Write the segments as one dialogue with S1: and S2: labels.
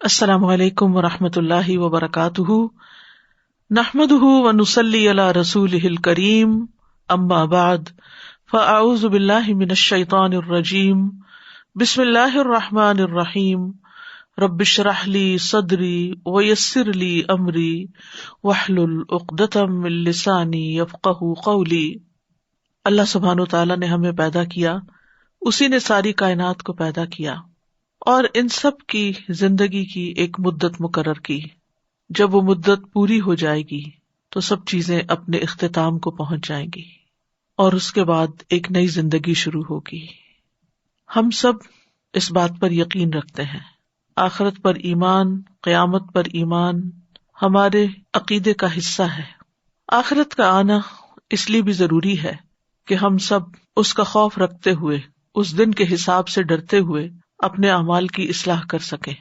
S1: السلام علیکم ورحمۃ اللہ وبرکاتہ، نحمده ونصلی علی رسولہ الکریم، اما بعد فاعوذ باللہ من الشیطان الرجیم، بسم اللہ الرحمن الرحیم، رب اشرح لی صدری ویسر لی امری واحلل عقدۃ من لسانی یفقہوا قولی۔ اللہ سبحانہ وتعالیٰ نے ہمیں پیدا کیا، اسی نے ساری کائنات کو پیدا کیا اور ان سب کی زندگی کی ایک مدت مقرر کی۔ جب وہ مدت پوری ہو جائے گی تو سب چیزیں اپنے اختتام کو پہنچ جائیں گی اور اس کے بعد ایک نئی زندگی شروع ہوگی۔ ہم سب اس بات پر یقین رکھتے ہیں، آخرت پر ایمان، قیامت پر ایمان ہمارے عقیدے کا حصہ ہے۔ آخرت کا آنا اس لیے بھی ضروری ہے کہ ہم سب اس کا خوف رکھتے ہوئے، اس دن کے حساب سے ڈرتے ہوئے اپنے اعمال کی اصلاح کر سکیں۔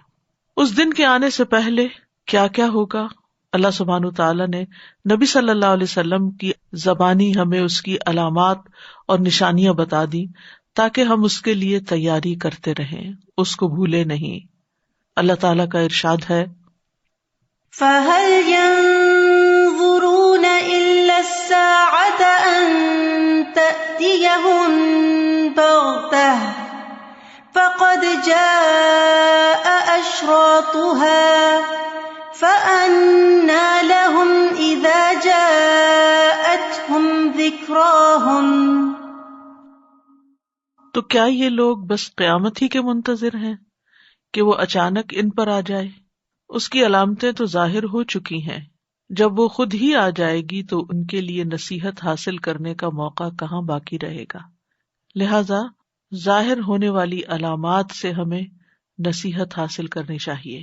S1: اس دن کے آنے سے پہلے کیا کیا ہوگا، اللہ سبحانہ تعالیٰ نے نبی صلی اللہ علیہ وسلم کی زبانی ہمیں اس کی علامات اور نشانیاں بتا دی تاکہ ہم اس کے لیے تیاری کرتے رہیں، اس کو بھولے نہیں۔ اللہ تعالیٰ کا ارشاد ہے،
S2: فَهَلْ يَنظُرُونَ إِلَّا السَّاعَةَ أَن تَأْتِيَهُم بَغْتَةً فَقَدْ جَاءَ أَشْرَاطُهَا فَأَنَّىٰ لَهُمْ إِذَا جَاءَتْهُمْ ذِكْرَاهُمْ۔
S1: تو کیا یہ لوگ بس قیامت ہی کے منتظر ہیں کہ وہ اچانک ان پر آ جائے؟ اس کی علامتیں تو ظاہر ہو چکی ہیں، جب وہ خود ہی آ جائے گی تو ان کے لیے نصیحت حاصل کرنے کا موقع کہاں باقی رہے گا۔ لہذا ظاہر ہونے والی علامات سے ہمیں نصیحت حاصل کرنی چاہیے۔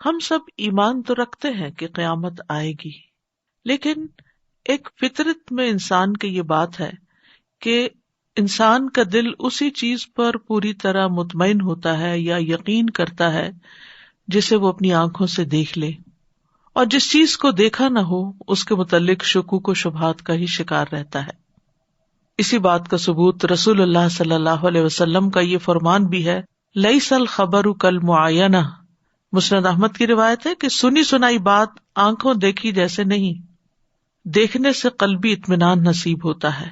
S1: ہم سب ایمان تو رکھتے ہیں کہ قیامت آئے گی، لیکن ایک فطرت میں انسان کی یہ بات ہے کہ انسان کا دل اسی چیز پر پوری طرح مطمئن ہوتا ہے یا یقین کرتا ہے جسے وہ اپنی آنکھوں سے دیکھ لے، اور جس چیز کو دیکھا نہ ہو اس کے متعلق شکوک و شبہات کا ہی شکار رہتا ہے۔ اسی بات کا ثبوت رسول اللہ صلی اللہ علیہ وسلم کا یہ فرمان بھی ہے، لیس الخبر کالمعینہ۔ مسند احمد کی روایت ہے کہ سنی سنائی بات آنکھوں دیکھی جیسے نہیں، دیکھنے سے قلبی اطمینان نصیب ہوتا ہے۔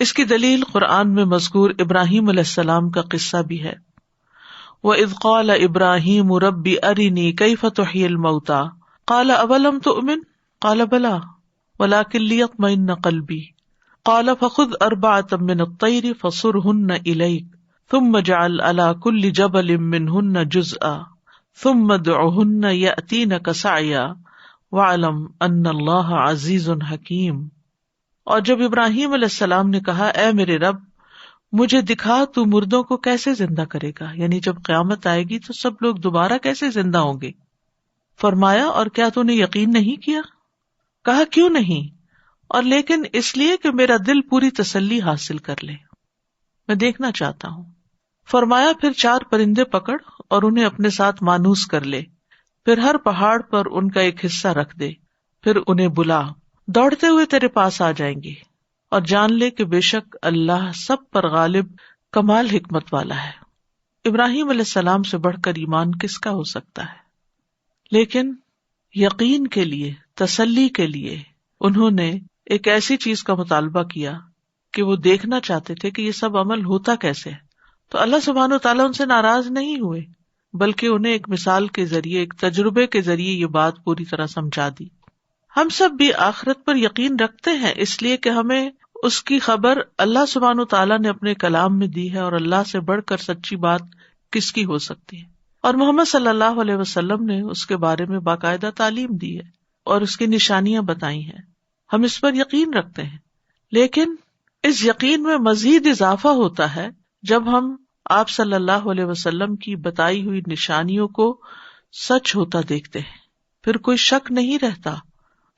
S1: اس کی دلیل قرآن میں مذکور ابراہیم علیہ السلام کا قصہ بھی ہے۔ وَإِذْ قَالَ إِبْرَاهِيمُ رَبِّ أَرِنِي كَيْفَ تُحْيِي الْمَوْتَىٰ قَالَ أَوَلَمْ تُؤْمِنْ قَالَ بَلَىٰ وَلَٰكِن لِيَطْمَئِنَّ قَلْبِي قَالَ فَخُذْ أَرْبَعَةً مِّنَ الطَّيْرِ فَصُرْهُنَّ إِلَيْكَ ثُمَّ اجْعَلْ عَلَىٰ كُلِّ جَبَلٍ مِّنْهُنَّ جُزْءًا ثُمَّ ادْعُهُنَّ يَأْتِينَكَ سَعْيًا وَاعْلَمْ أَنَّ اللَّهَ عَزِيزٌ حَكِيمٌ۔ اور جب ابراہیم علیہ السلام نے کہا، اے میرے رب، مجھے دکھا تو مردوں کو کیسے زندہ کرے گا، یعنی جب قیامت آئے گی تو سب لوگ دوبارہ کیسے زندہ ہوں گے؟ فرمایا، اور کیا تو نے یقین نہیں کیا؟ کہا، کیوں نہیں، اور لیکن اس لیے کہ میرا دل پوری تسلی حاصل کر لے، میں دیکھنا چاہتا ہوں۔ فرمایا، پھر 4 پرندے پکڑ اور انہیں اپنے ساتھ مانوس کر لے، پھر ہر پہاڑ پر ان کا ایک حصہ رکھ دے، پھر انہیں بلا، دوڑتے ہوئے تیرے پاس آ جائیں گے، اور جان لے کہ بے شک اللہ سب پر غالب کمال حکمت والا ہے۔ ابراہیم علیہ السلام سے بڑھ کر ایمان کس کا ہو سکتا ہے؟ لیکن یقین کے لیے، تسلی کے لیے انہوں نے ایک ایسی چیز کا مطالبہ کیا کہ وہ دیکھنا چاہتے تھے کہ یہ سب عمل ہوتا کیسے ہے۔ تو اللہ سبحانہ وتعالیٰ ان سے ناراض نہیں ہوئے، بلکہ انہیں ایک مثال کے ذریعے، ایک تجربے کے ذریعے یہ بات پوری طرح سمجھا دی۔ ہم سب بھی آخرت پر یقین رکھتے ہیں، اس لیے کہ ہمیں اس کی خبر اللہ سبحانہ وتعالیٰ نے اپنے کلام میں دی ہے، اور اللہ سے بڑھ کر سچی بات کس کی ہو سکتی ہے؟ اور محمد صلی اللہ علیہ وسلم نے اس کے بارے میں باقاعدہ تعلیم دی ہے اور اس کی نشانیاں بتائی ہیں، ہم اس پر یقین رکھتے ہیں۔ لیکن اس یقین میں مزید اضافہ ہوتا ہے جب ہم آپ صلی اللہ علیہ وسلم کی بتائی ہوئی نشانیوں کو سچ ہوتا دیکھتے ہیں۔ پھر کوئی شک نہیں رہتا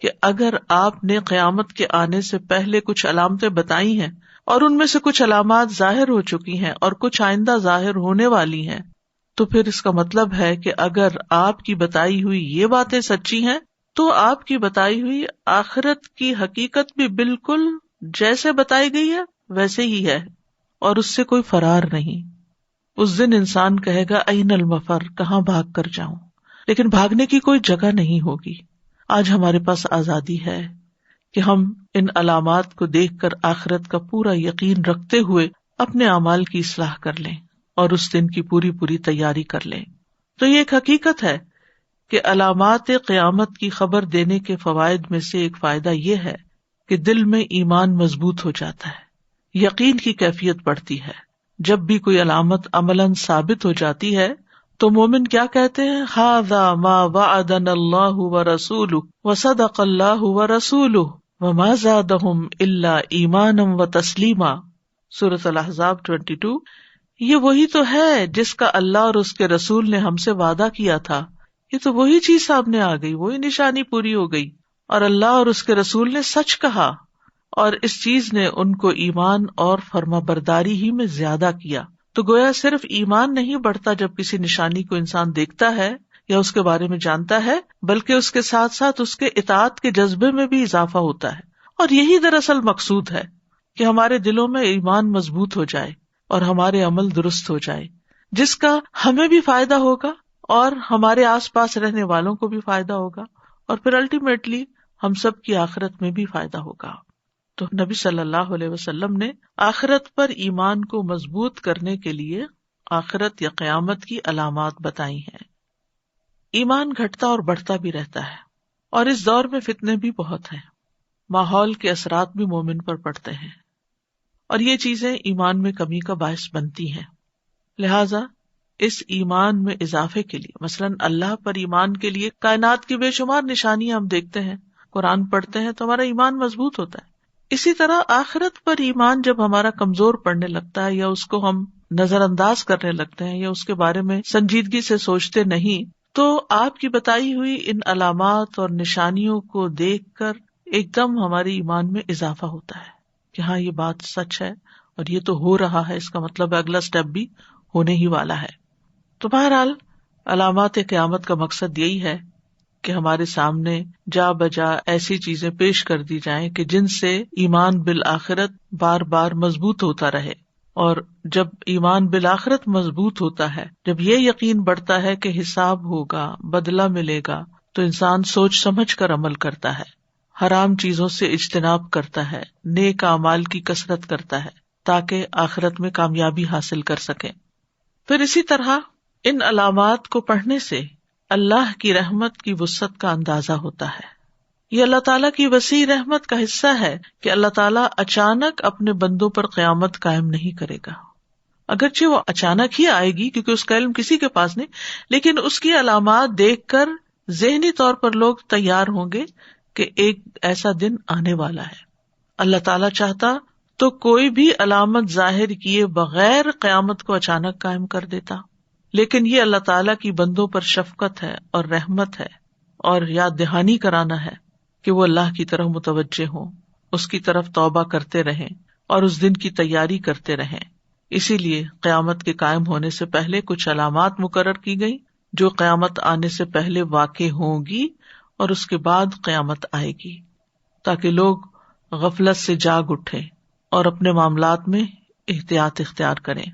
S1: کہ اگر آپ نے قیامت کے آنے سے پہلے کچھ علامتیں بتائی ہیں اور ان میں سے کچھ علامات ظاہر ہو چکی ہیں اور کچھ آئندہ ظاہر ہونے والی ہیں، تو پھر اس کا مطلب ہے کہ اگر آپ کی بتائی ہوئی یہ باتیں سچی ہیں تو آپ کی بتائی ہوئی آخرت کی حقیقت بھی بالکل جیسے بتائی گئی ہے ویسے ہی ہے، اور اس سے کوئی فرار نہیں۔ اس دن انسان کہے گا این المفر، کہاں بھاگ کر جاؤں، لیکن بھاگنے کی کوئی جگہ نہیں ہوگی۔ آج ہمارے پاس آزادی ہے کہ ہم ان علامات کو دیکھ کر آخرت کا پورا یقین رکھتے ہوئے اپنے اعمال کی اصلاح کر لیں اور اس دن کی پوری پوری تیاری کر لیں۔ تو یہ ایک حقیقت ہے کہ علامات قیامت کی خبر دینے کے فوائد میں سے ایک فائدہ یہ ہے کہ دل میں ایمان مضبوط ہو جاتا ہے، یقین کی کیفیت بڑھتی ہے۔ جب بھی کوئی علامت عملاً ثابت ہو جاتی ہے تو مومن کیا کہتے ہیں؟ ھذا ما وعدنا اللہ ورسولہ وصدق اللہ ورسولہ وما زادہم الا ایمانا وتسلیما، سورۃ الاحزاب 22۔ یہ وہی تو ہے جس کا اللہ اور اس کے رسول نے ہم سے وعدہ کیا تھا۔ یہ تو وہی چیز سامنے آ گئی، وہی نشانی پوری ہو گئی، اور اللہ اور اس کے رسول نے سچ کہا، اور اس چیز نے ان کو ایمان اور فرما برداری ہی میں زیادہ کیا۔ تو گویا صرف ایمان نہیں بڑھتا جب کسی نشانی کو انسان دیکھتا ہے یا اس کے بارے میں جانتا ہے، بلکہ اس کے ساتھ ساتھ اس کے اطاعت کے جذبے میں بھی اضافہ ہوتا ہے۔ اور یہی دراصل مقصود ہے کہ ہمارے دلوں میں ایمان مضبوط ہو جائے اور ہمارے عمل درست ہو جائے، جس کا ہمیں بھی فائدہ ہوگا اور ہمارے آس پاس رہنے والوں کو بھی فائدہ ہوگا، اور پھر الٹیمیٹلی ہم سب کی آخرت میں بھی فائدہ ہوگا۔ تو نبی صلی اللہ علیہ وسلم نے آخرت پر ایمان کو مضبوط کرنے کے لیے آخرت یا قیامت کی علامات بتائی ہیں۔ ایمان گھٹتا اور بڑھتا بھی رہتا ہے، اور اس دور میں فتنے بھی بہت ہیں، ماحول کے اثرات بھی مومن پر پڑتے ہیں، اور یہ چیزیں ایمان میں کمی کا باعث بنتی ہیں۔ لہذا اس ایمان میں اضافے کے لیے، مثلاً اللہ پر ایمان کے لیے کائنات کی بے شمار نشانیاں ہم دیکھتے ہیں، قرآن پڑھتے ہیں تو ہمارا ایمان مضبوط ہوتا ہے۔ اسی طرح آخرت پر ایمان جب ہمارا کمزور پڑنے لگتا ہے یا اس کو ہم نظر انداز کرنے لگتے ہیں یا اس کے بارے میں سنجیدگی سے سوچتے نہیں، تو آپ کی بتائی ہوئی ان علامات اور نشانیوں کو دیکھ کر ایک دم ہمارے ایمان میں اضافہ ہوتا ہے کہ ہاں یہ بات سچ ہے اور یہ تو ہو رہا ہے، اس کا مطلب اگلا سٹیپ بھی ہونے ہی والا ہے۔ تو بہرحال علامات قیامت کا مقصد یہی ہے کہ ہمارے سامنے جا بجا ایسی چیزیں پیش کر دی جائیں کہ جن سے ایمان بالآخرت بار بار مضبوط ہوتا رہے، اور جب ایمان بالآخرت مضبوط ہوتا ہے، جب یہ یقین بڑھتا ہے کہ حساب ہوگا، بدلہ ملے گا، تو انسان سوچ سمجھ کر عمل کرتا ہے، حرام چیزوں سے اجتناب کرتا ہے، نیک اعمال کی کثرت کرتا ہے تاکہ آخرت میں کامیابی حاصل کر سکے۔ پھر اسی طرح ان علامات کو پڑھنے سے اللہ کی رحمت کی وسعت کا اندازہ ہوتا ہے۔ یہ اللہ تعالیٰ کی وسیع رحمت کا حصہ ہے کہ اللہ تعالیٰ اچانک اپنے بندوں پر قیامت قائم نہیں کرے گا، اگرچہ وہ اچانک ہی آئے گی کیونکہ اس کا علم کسی کے پاس نہیں، لیکن اس کی علامات دیکھ کر ذہنی طور پر لوگ تیار ہوں گے کہ ایک ایسا دن آنے والا ہے۔ اللہ تعالیٰ چاہتا تو کوئی بھی علامت ظاہر کیے بغیر قیامت کو اچانک قائم کر دیتا، لیکن یہ اللہ تعالیٰ کی بندوں پر شفقت ہے اور رحمت ہے اور یاد دہانی کرانا ہے کہ وہ اللہ کی طرف متوجہ ہوں، اس کی طرف توبہ کرتے رہیں اور اس دن کی تیاری کرتے رہیں۔ اسی لیے قیامت کے قائم ہونے سے پہلے کچھ علامات مقرر کی گئی جو قیامت آنے سے پہلے واقع ہوں گی اور اس کے بعد قیامت آئے گی، تاکہ لوگ غفلت سے جاگ اٹھیں اور اپنے معاملات میں احتیاط اختیار کریں۔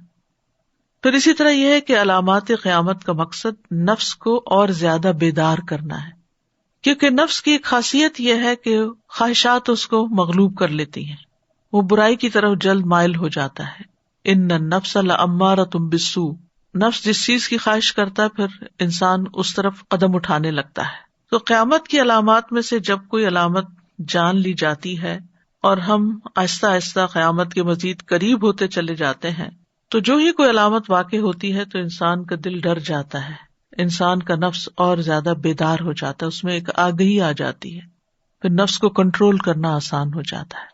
S1: پھر اسی طرح یہ ہے کہ علامات قیامت کا مقصد نفس کو اور زیادہ بیدار کرنا ہے، کیونکہ نفس کی ایک خاصیت یہ ہے کہ خواہشات اس کو مغلوب کر لیتی ہیں، وہ برائی کی طرف جلد مائل ہو جاتا ہے۔ ان النفس لامارۃ بالسوء، نفس جس چیز کی خواہش کرتا ہے پھر انسان اس طرف قدم اٹھانے لگتا ہے۔ تو قیامت کی علامات میں سے جب کوئی علامت جان لی جاتی ہے اور ہم آہستہ آہستہ قیامت کے مزید قریب ہوتے چلے جاتے ہیں، تو جو ہی کوئی علامت واقع ہوتی ہے تو انسان کا دل ڈر جاتا ہے، انسان کا نفس اور زیادہ بیدار ہو جاتا ہے، اس میں ایک آگہی آ جاتی ہے، پھر نفس کو کنٹرول کرنا آسان ہو جاتا ہے۔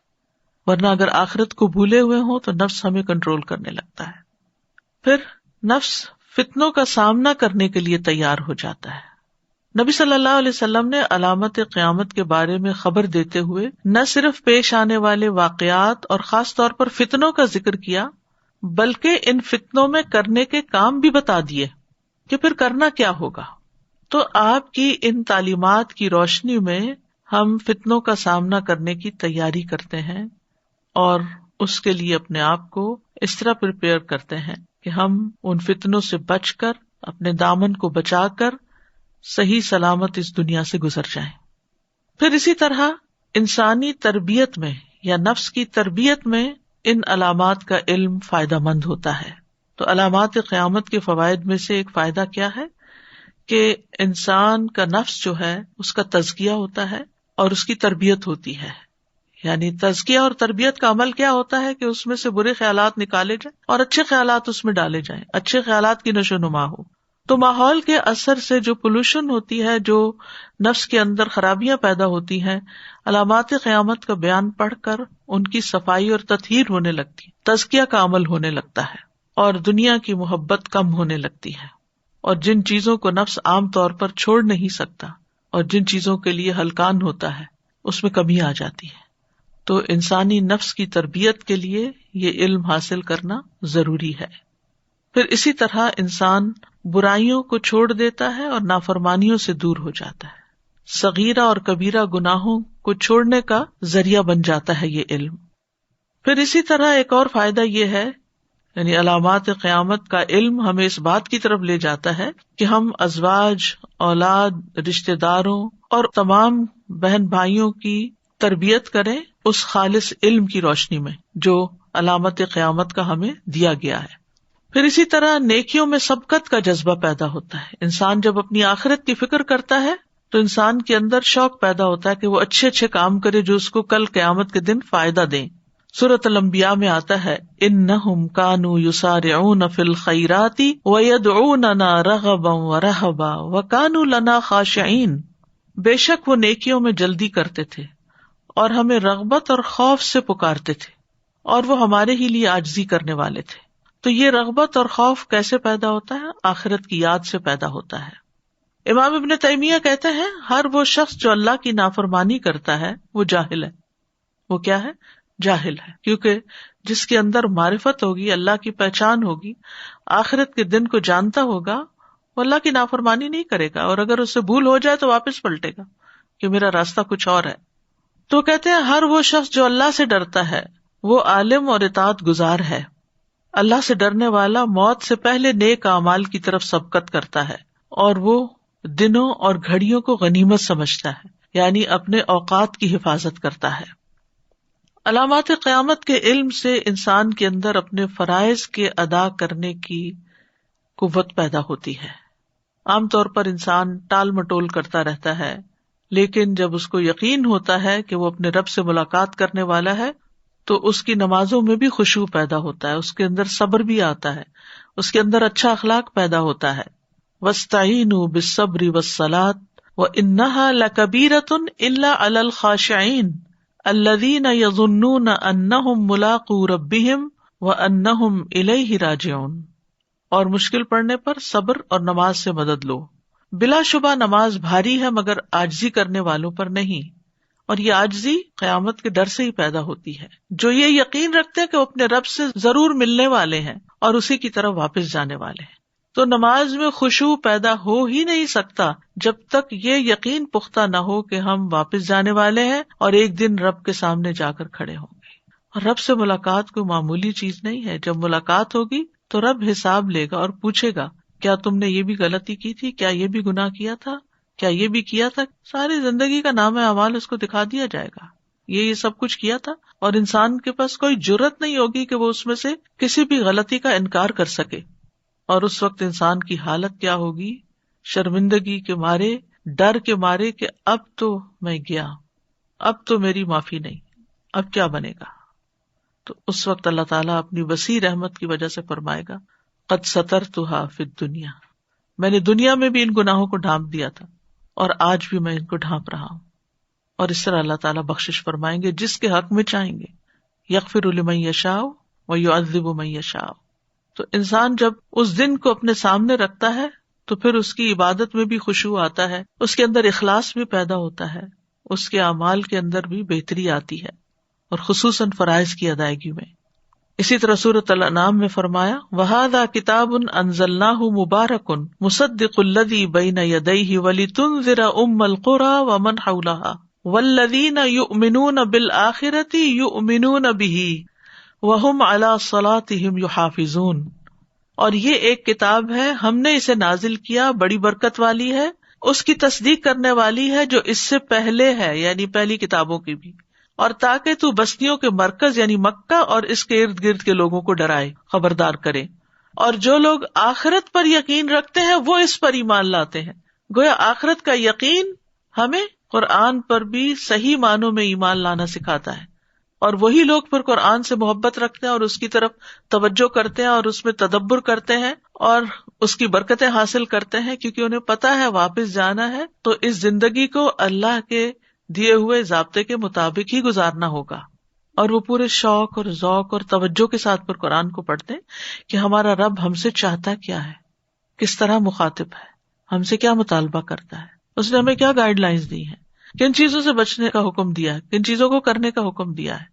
S1: ورنہ اگر آخرت کو بھولے ہوئے ہوں تو نفس ہمیں کنٹرول کرنے لگتا ہے۔ پھر نفس فتنوں کا سامنا کرنے کے لیے تیار ہو جاتا ہے۔ نبی صلی اللہ علیہ وسلم نے علامت قیامت کے بارے میں خبر دیتے ہوئے نہ صرف پیش آنے والے واقعات اور خاص طور پر فتنوں کا ذکر کیا، بلکہ ان فتنوں میں کرنے کے کام بھی بتا دیے کہ پھر کرنا کیا ہوگا۔ تو آپ کی ان تعلیمات کی روشنی میں ہم فتنوں کا سامنا کرنے کی تیاری کرتے ہیں اور اس کے لیے اپنے آپ کو اس طرح پریپیئر کرتے ہیں کہ ہم ان فتنوں سے بچ کر اپنے دامن کو بچا کر صحیح سلامت اس دنیا سے گزر جائیں۔ پھر اسی طرح انسانی تربیت میں یا نفس کی تربیت میں ان علامات کا علم فائدہ مند ہوتا ہے۔ تو علامات قیامت کے فوائد میں سے ایک فائدہ کیا ہے کہ انسان کا نفس جو ہے اس کا تزکیہ ہوتا ہے اور اس کی تربیت ہوتی ہے۔ یعنی تزکیہ اور تربیت کا عمل کیا ہوتا ہے کہ اس میں سے برے خیالات نکالے جائیں اور اچھے خیالات اس میں ڈالے جائیں، اچھے خیالات کی نشو نما ہو۔ تو ماحول کے اثر سے جو پولوشن ہوتی ہے، جو نفس کے اندر خرابیاں پیدا ہوتی ہیں، علامات قیامت کا بیان پڑھ کر ان کی صفائی اور تطہیر ہونے لگتی، تزکیہ کا عمل ہونے لگتا ہے اور دنیا کی محبت کم ہونے لگتی ہے، اور جن چیزوں کو نفس عام طور پر چھوڑ نہیں سکتا اور جن چیزوں کے لیے ہلکان ہوتا ہے اس میں کمی آ جاتی ہے۔ تو انسانی نفس کی تربیت کے لیے یہ علم حاصل کرنا ضروری ہے۔ پھر اسی طرح انسان برائیوں کو چھوڑ دیتا ہے اور نافرمانیوں سے دور ہو جاتا ہے، صغیرہ اور کبیرہ گناہوں کو چھوڑنے کا ذریعہ بن جاتا ہے یہ علم۔ پھر اسی طرح ایک اور فائدہ یہ ہے، یعنی علامات قیامت کا علم ہمیں اس بات کی طرف لے جاتا ہے کہ ہم ازواج، اولاد، رشتہ داروں اور تمام بہن بھائیوں کی تربیت کریں اس خالص علم کی روشنی میں جو علامت قیامت کا ہمیں دیا گیا ہے۔ پھر اسی طرح نیکیوں میں سبقت کا جذبہ پیدا ہوتا ہے۔ انسان جب اپنی آخرت کی فکر کرتا ہے تو انسان کے اندر شوق پیدا ہوتا ہے کہ وہ اچھے اچھے کام کرے جو اس کو کل قیامت کے دن فائدہ دیں۔ سورۃ الانبیاء میں آتا ہے انہم کانوا یسارعون فی الخیرات ویدعوننا رغبا ورہبا وکانوا لنا خاشعین، بے شک وہ نیکیوں میں جلدی کرتے تھے اور ہمیں رغبت اور خوف سے پکارتے تھے اور وہ ہمارے ہی لیے عاجزی کرنے والے تھے۔ تو یہ رغبت اور خوف کیسے پیدا ہوتا ہے؟ آخرت کی یاد سے پیدا ہوتا ہے۔ امام ابن تیمیہ کہتے ہیں ہر وہ شخص جو اللہ کی نافرمانی کرتا ہے وہ جاہل ہے۔ وہ کیا ہے؟ جاہل ہے، کیونکہ جس کے اندر معرفت ہوگی، اللہ کی پہچان ہوگی، آخرت کے دن کو جانتا ہوگا، وہ اللہ کی نافرمانی نہیں کرے گا، اور اگر اس سے بھول ہو جائے تو واپس پلٹے گا کہ میرا راستہ کچھ اور ہے۔ تو کہتے ہیں ہر وہ شخص جو اللہ سے ڈرتا ہے وہ عالم اور اطاعت گزار ہے۔ اللہ سے ڈرنے والا موت سے پہلے نیک اعمال کی طرف سبقت کرتا ہے اور وہ دنوں اور گھڑیوں کو غنیمت سمجھتا ہے، یعنی اپنے اوقات کی حفاظت کرتا ہے۔ علامات قیامت کے علم سے انسان کے اندر اپنے فرائض کے ادا کرنے کی قوت پیدا ہوتی ہے۔ عام طور پر انسان ٹال مٹول کرتا رہتا ہے، لیکن جب اس کو یقین ہوتا ہے کہ وہ اپنے رب سے ملاقات کرنے والا ہے تو اس کی نمازوں میں بھی خشوع پیدا ہوتا ہے، اس کے اندر صبر بھی آتا ہے، اس کے اندر اچھا اخلاق پیدا ہوتا ہے۔ وَاسْتَعِینُوا بِالصَّبْرِ وَالصَّلَاةِ وَإِنَّهَا لَكَبِیرَةٌ إِلَّا عَلَى الْخَاشِعِينَ الَّذِینَ یَظُنُّونَ أَنَّهُمْ مُلَاقُو رَبِّهِمْ وَأَنَّهُمْ إِلَیْهِ راجعون۔ اور مشکل پڑنے پر صبر اور نماز سے مدد لو۔ بلا شبہ نماز بھاری ہے مگر عاجزی کرنے والوں پر نہیں، اور یہ عاجزی قیامت کے ڈر سے ہی پیدا ہوتی ہے، جو یہ یقین رکھتے ہیں کہ وہ اپنے رب سے ضرور ملنے والے ہیں اور اسی کی طرف واپس جانے والے ہیں۔ تو نماز میں خشوع پیدا ہو ہی نہیں سکتا جب تک یہ یقین پختہ نہ ہو کہ ہم واپس جانے والے ہیں اور ایک دن رب کے سامنے جا کر کھڑے ہوں گے۔ اور رب سے ملاقات کوئی معمولی چیز نہیں ہے۔ جب ملاقات ہوگی تو رب حساب لے گا اور پوچھے گا کیا تم نے یہ بھی غلطی کی تھی، کیا یہ بھی گناہ کیا تھا، کیا یہ بھی کیا تھا۔ ساری زندگی کا نام اعمال اس کو دکھا دیا جائے گا، یہ سب کچھ کیا تھا، اور انسان کے پاس کوئی جرت نہیں ہوگی کہ وہ اس میں سے کسی بھی غلطی کا انکار کر سکے۔ اور اس وقت انسان کی حالت کیا ہوگی؟ شرمندگی کے مارے، ڈر کے مارے کہ اب تو میں گیا، اب تو میری معافی نہیں، اب کیا بنے گا۔ تو اس وقت اللہ تعالیٰ اپنی وسیع رحمت کی وجہ سے فرمائے گا قد سترتھا فی الدنیا، میں نے دنیا میں بھی ان گناہوں کو ڈھانپ دیا تھا اور آج بھی میں ان کو ڈھانپ رہا ہوں۔ اور اس طرح اللہ تعالیٰ بخشش فرمائیں گے جس کے حق میں چاہیں گے، یغفر لمن یشاء ویعذب من یشاء۔ تو انسان جب اس دن کو اپنے سامنے رکھتا ہے تو پھر اس کی عبادت میں بھی خشوع آتا ہے، اس کے اندر اخلاص بھی پیدا ہوتا ہے، اس کے اعمال کے اندر بھی بہتری آتی ہے، اور خصوصاً فرائض کی ادائیگی میں۔ اسی طرح سورۃ الانعام میں فرمایا وَهَذَا كِتَابٌ أَنزَلْنَاهُ مُبَارَكٌ مُصَدِّقُ الَّذِي بَيْنَ يَدَيْهِ وَلِتُنذِرَ أُمَّ الْقُرَى وَمَنْ حَوْلَهَا وَالَّذِينَ يُؤْمِنُونَ بِالْآخِرَةِ يُؤْمِنُونَ بِهِ وَهُمْ عَلَى صَلَاتِهِمْ يُحَافِظُونَ۔ اور یہ ایک کتاب ہے، ہم نے اسے نازل کیا، بڑی برکت والی ہے، اس کی تصدیق کرنے والی ہے جو اس سے پہلے ہے، یعنی پہلی کتابوں کی بھی، اور تاکہ تو بستیوں کے مرکز یعنی مکہ اور اس کے ارد گرد کے لوگوں کو ڈرائے، خبردار کرے، اور جو لوگ آخرت پر یقین رکھتے ہیں وہ اس پر ایمان لاتے ہیں۔ گویا آخرت کا یقین ہمیں قرآن پر بھی صحیح معنوں میں ایمان لانا سکھاتا ہے، اور وہی لوگ پھر قرآن سے محبت رکھتے ہیں اور اس کی طرف توجہ کرتے ہیں اور اس میں تدبر کرتے ہیں اور اس کی برکتیں حاصل کرتے ہیں، کیونکہ انہیں پتا ہے واپس جانا ہے تو اس زندگی کو اللہ کے دیے ہوئے ضابطے کے مطابق ہی گزارنا ہوگا، اور وہ پورے شوق اور ذوق اور توجہ کے ساتھ پر قرآن کو پڑھتے ہیں کہ ہمارا رب ہم سے چاہتا کیا ہے، کس طرح مخاطب ہے، ہم سے کیا مطالبہ کرتا ہے، اس نے ہمیں کیا گائیڈ لائنز دی ہیں، کن چیزوں سے بچنے کا حکم دیا ہے، کن چیزوں کو کرنے کا حکم دیا ہے۔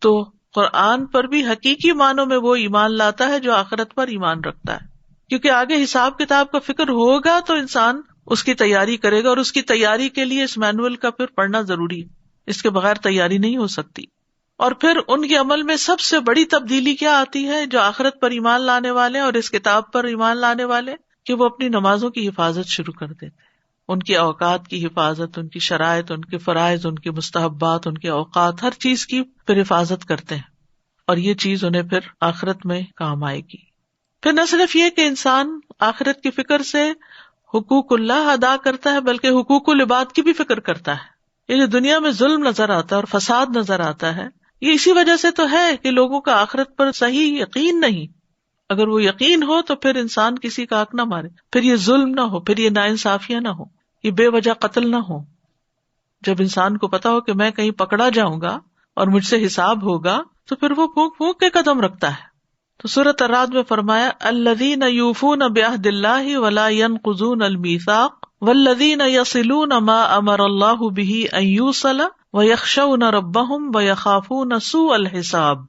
S1: تو قرآن پر بھی حقیقی معنوں میں وہ ایمان لاتا ہے جو آخرت پر ایمان رکھتا ہے، کیونکہ آگے حساب کتاب کا فکر ہوگا تو انسان اس کی تیاری کرے گا، اور اس کی تیاری کے لیے اس مینول کا پھر پڑھنا ضروری ہے، اس کے بغیر تیاری نہیں ہو سکتی۔ اور پھر ان کے عمل میں سب سے بڑی تبدیلی کیا آتی ہے جو آخرت پر ایمان لانے والے اور اس کتاب پر ایمان لانے والے، کہ وہ اپنی نمازوں کی حفاظت شروع کر دیتے ہیں، ان کی اوقات کی حفاظت، ان کی شرائط، ان کے فرائض، ان کے مستحبات، ان کے اوقات، ہر چیز کی پھر حفاظت کرتے ہیں، اور یہ چیز انہیں پھر آخرت میں کام آئے گی۔ پھر نہ صرف یہ کہ انسان آخرت کی فکر سے حقوق اللہ ادا کرتا ہے بلکہ حقوق العباد کی بھی فکر کرتا ہے۔ یہ جو دنیا میں ظلم نظر آتا ہے اور فساد نظر آتا ہے، یہ اسی وجہ سے تو ہے کہ لوگوں کا آخرت پر صحیح یقین نہیں۔ اگر وہ یقین ہو تو پھر انسان کسی کا حق نہ مارے، پھر یہ ظلم نہ ہو، پھر یہ ناانصافیاں نہ ہو، یہ بے وجہ قتل نہ ہو۔ جب انسان کو پتا ہو کہ میں کہیں پکڑا جاؤں گا اور مجھ سے حساب ہوگا تو پھر وہ پھونک پھونک کے قدم رکھتا ہے۔ تو سورۃ الرعد میں فرمایا الذین یوفون بعہد اللہ ولا ینقضون المیثاق والذین یصلون ما امر اللہ بہ ان یوصل ویخشون ربہم ویخافون سوء الحساب،